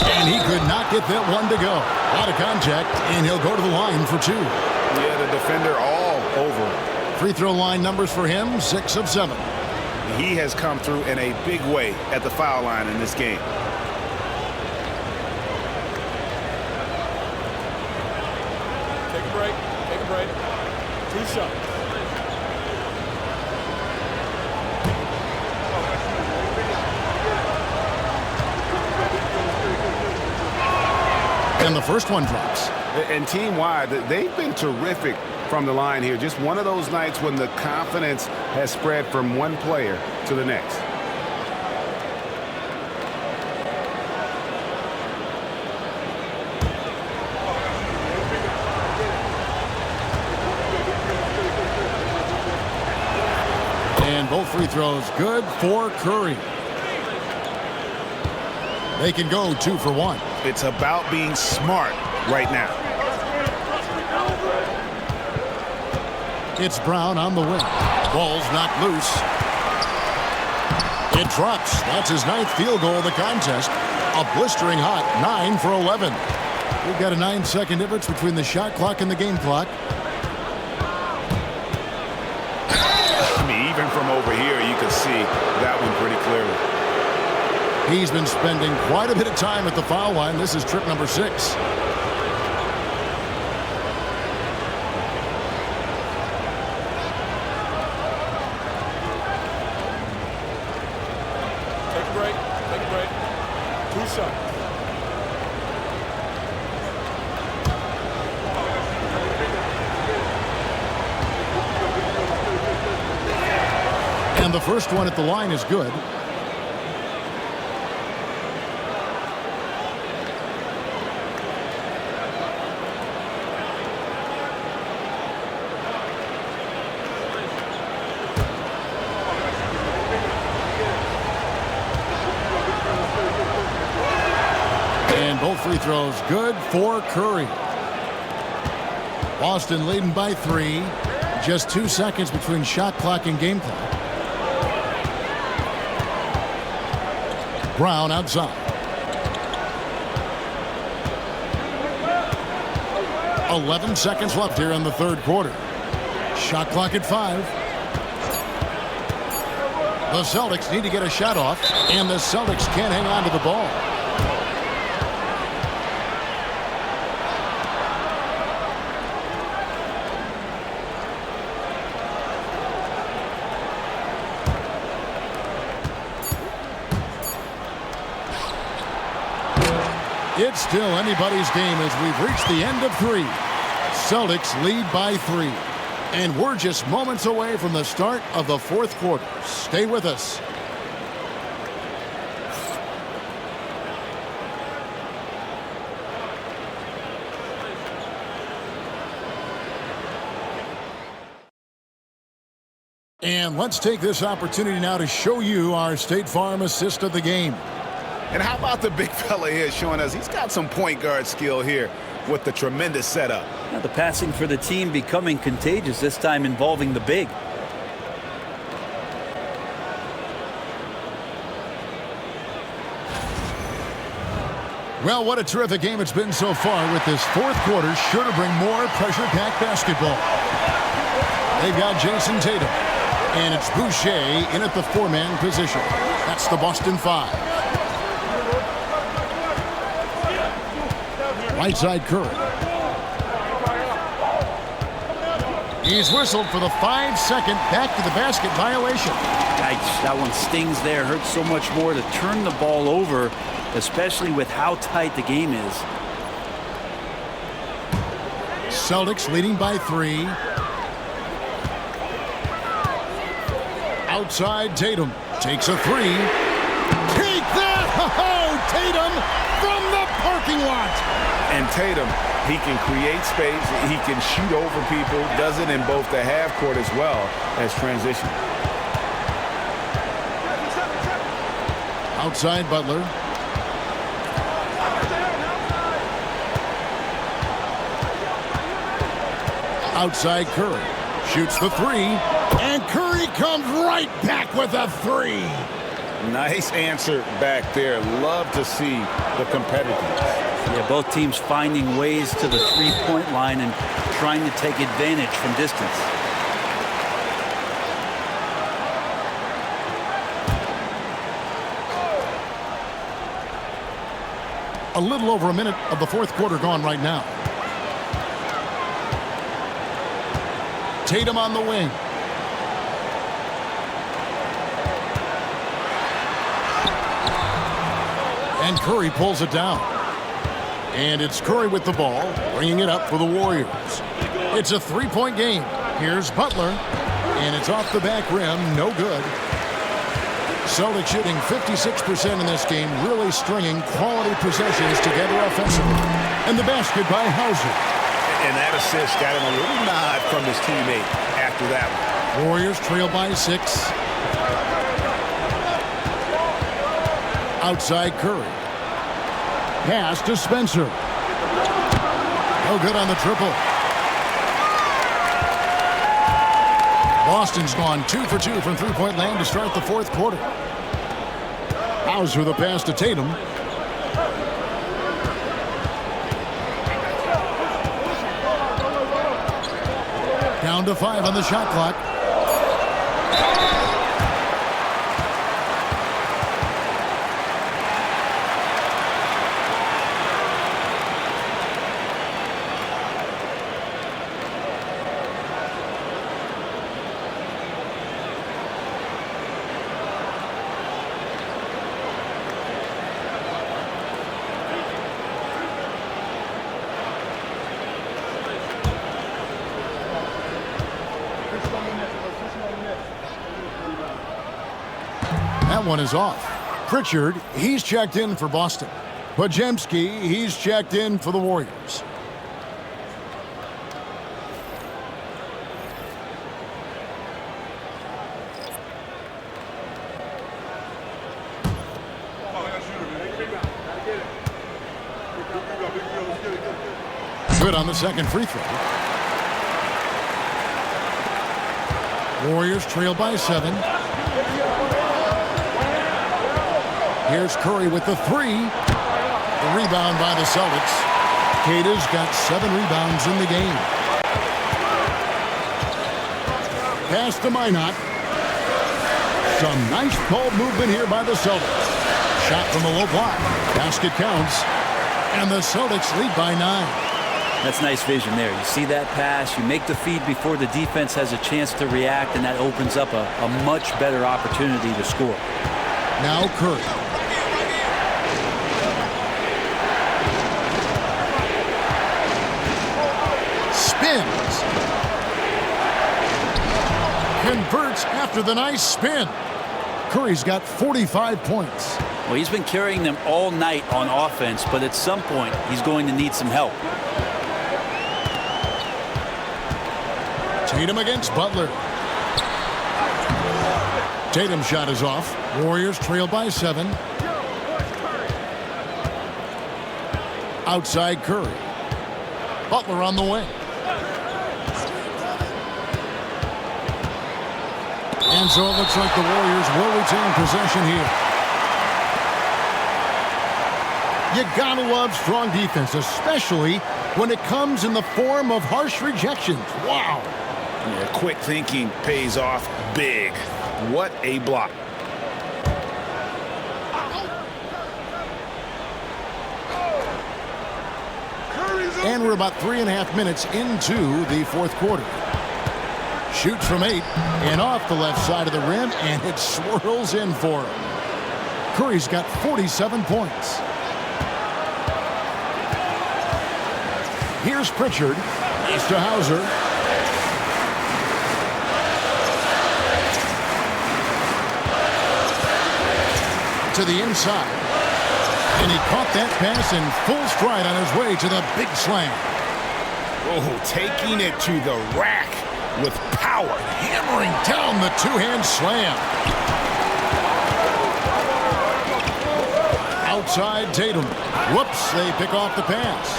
And he could not get that one to go. Out of contact, and he'll go to the line for 2. Yeah, the defender all over. Free throw line numbers for him, 6 of 7. He has come through in a big way at the foul line in this game. Take a break. Take a break. 2 shots. And the first one drops. And team-wide, they've been terrific from the line here. Just one of those nights when the confidence has spread from one player to the next. And both free throws good for Curry. They can go 2 for 1. It's about being smart right now. It's Brown on the wing. Ball's knocked loose. It drops. That's his 9th field goal of the contest. A blistering hot 9 for 11. We've got a 9-second difference between the shot clock and the game clock. I mean, even from over here, you can see that one pretty clearly. He's been spending quite a bit of time at the foul line. This is trip number 6. Take a break. Take a break. 2 shots. And the first one at the line is good. And both free throws good for Curry. Boston leading by 3. Just 2 seconds between shot clock and game clock. Brown outside. 11 seconds left here in the third quarter. Shot clock at 5. The Celtics need to get a shot off, and the Celtics can't hang on to the ball. It's still anybody's game as we've reached the end of 3. Celtics lead by 3. And we're just moments away from the start of the 4th quarter. Stay with us. And let's take this opportunity now to show you our State Farm assist of the game. And how about the big fella here showing us he's got some point guard skill here with the tremendous setup. Now the passing for the team becoming contagious, this time involving the big. Well, what a terrific game it's been so far, with this 4th quarter sure to bring more pressure-packed basketball. They've got Jason Tatum. And it's Boucher in at the 4-man position. That's the Boston 5. Right side Curry. He's whistled for the 5-second back to the basket violation. Yikes, that one stings there. Hurts so much more to turn the ball over, especially with how tight the game is. Celtics leading by 3. Outside Tatum takes a 3. Take that! Oh, Tatum from the parking lot. And Tatum, he can create space, he can shoot over people, does it in both the half court as well as transition. Outside Butler. Outside Curry. Shoots the 3. And Curry comes right back with a 3. Nice answer back there. Love to see the competitiveness. Yeah, both teams finding ways to the three-point line and trying to take advantage from distance. A little over a minute of the 4th quarter gone right now. Tatum on the wing. And Curry pulls it down. And it's Curry with the ball, bringing it up for the Warriors. It's a 3-point game. Here's Butler. And it's off the back rim. No good. Celtics shooting 56% in this game, really stringing quality possessions together offensively. And the basket by Hauser. And that assist got him a little nod from his teammate after that one. Warriors trail by 6. Outside Curry. Pass to Spencer. No good on the triple. Boston's gone 2 for 2 from three-point land to start the 4th quarter. Hauser the pass to Tatum. Down to 5 on the shot clock. That one is off. Pritchard, he's checked in for Boston. Podziemski, he's checked in for the Warriors. Good on the second free throw. Warriors trail by 7. Here's Curry with the 3. The rebound by the Celtics. Kata's got 7 rebounds in the game. Pass to Minot. Some nice ball movement here by the Celtics. Shot from the low block. Basket counts. And the Celtics lead by 9. That's nice vision there. You see that pass, you make the feed before the defense has a chance to react, and that opens up a much better opportunity to score. Now Curry. spins. Converts after the nice spin. Curry's got 45 points. Well, he's been carrying them all night on offense, but at some point, he's going to need some help. Tatum against Butler. Tatum's shot is off. Warriors trail by 7. Outside Curry. Butler on the wing. And so it looks like the Warriors will retain possession here. You gotta love strong defense, especially when it comes in the form of harsh rejections. Wow. Yeah, quick thinking pays off big. What a block. And we're about 3.5 minutes into the fourth quarter. Shoots from 8 and off the left side of the rim, and it swirls in for him. Curry's got 47 points. Here's Pritchard. He's to Hauser. To the inside. And he caught that pass in full stride on his way to the big slam. Oh, taking it to the rack with power. Hammering down the two-hand slam. Outside Tatum. Whoops, they pick off the pass.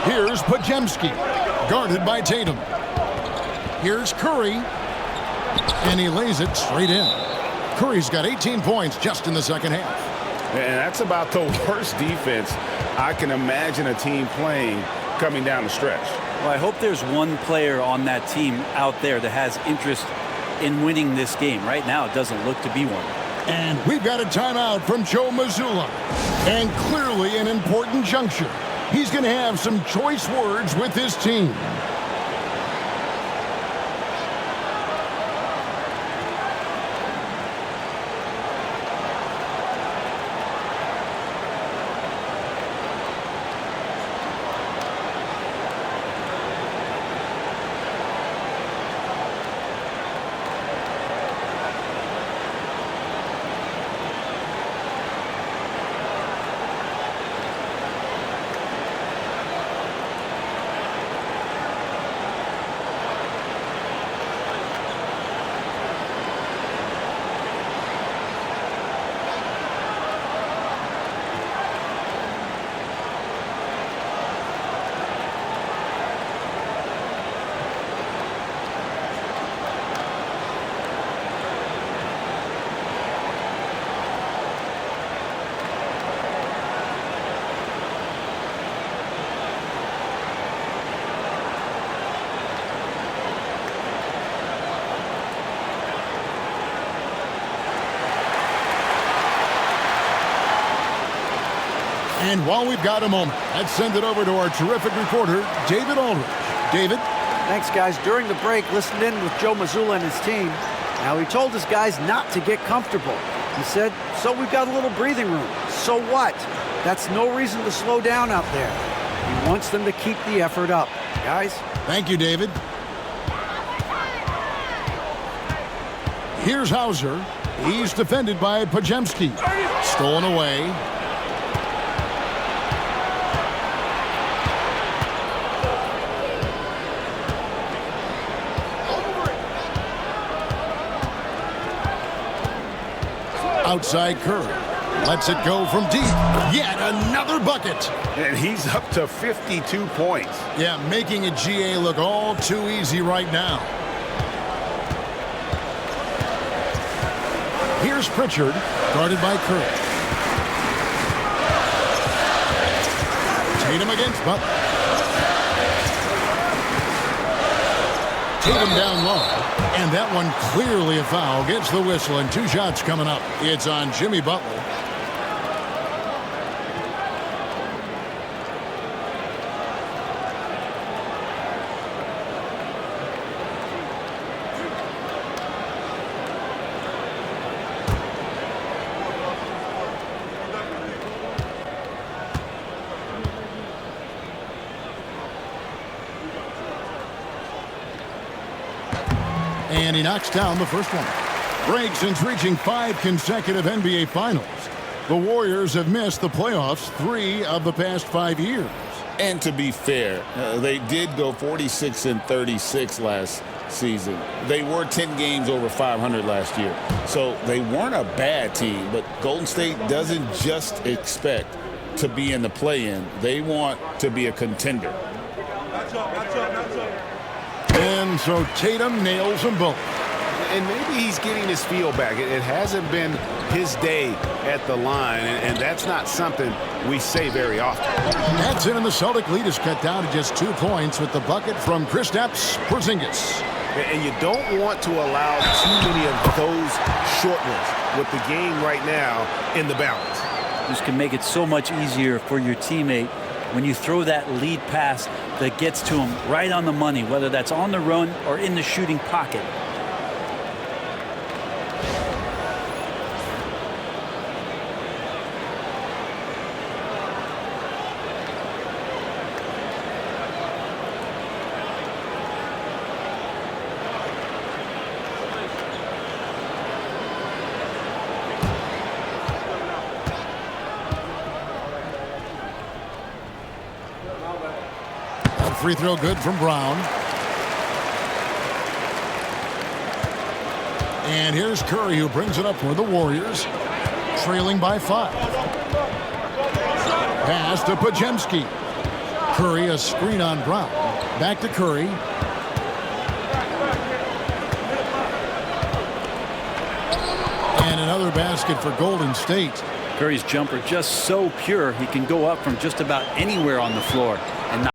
Here's Podziemski, guarded by Tatum. Here's Curry, and he lays it straight in. Curry's got 18 points just in the second half. And that's about the worst defense I can imagine a team playing coming down the stretch. Well, I hope there's one player on that team out there that has interest in winning this game. Right now, it doesn't look to be one. And we've got a timeout from Joe Mazzulla. And clearly an important juncture. He's going to have some choice words with his team. And while we've got a moment, let's send it over to our terrific reporter, David Aldridge. David? Thanks, guys. During the break, listened in with Joe Mazzulla and his team. Now, he told his guys not to get comfortable. He said, so we've got a little breathing room. So what? That's no reason to slow down out there. He wants them to keep the effort up. Guys? Thank you, David. Here's Hauser. He's defended by Podziemski. Stolen away. Outside Curry. Lets it go from deep. Yet another bucket. And he's up to 52 points. Yeah, making a GA look all too easy right now. Here's Pritchard, guarded by Curry. Tatum against Butler. Tatum down low. And that one clearly a foul. Gets the whistle, and 2 shots coming up. It's on Jimmy Butler. And he knocks down the first one. Break since reaching 5 consecutive NBA Finals. The Warriors have missed the playoffs 3 of the past 5 years. And to be fair, they did go 46-36 last season. They were 10 games over 500 last year. So they weren't a bad team, but Golden State doesn't just expect to be in the play-in. They want to be a contender. And so Tatum nails them both. And maybe he's getting his feel back. It hasn't been his day at the line, and that's not something we say very often. That's it, and the Celtic lead is cut down to just 2 points with the bucket from Kristaps Porzingis. And you don't want to allow too many of those short ones with the game right now in the balance. This can make it so much easier for your teammate when you throw that lead pass that gets to him right on the money, whether that's on the run or in the shooting pocket. Free throw good from Brown. And here's Curry, who brings it up for the Warriors, trailing by 5. Pass to Podziemski. Curry, a screen on Brown. Back to Curry. And another basket for Golden State. Curry's jumper just so pure, he can go up from just about anywhere on the floor and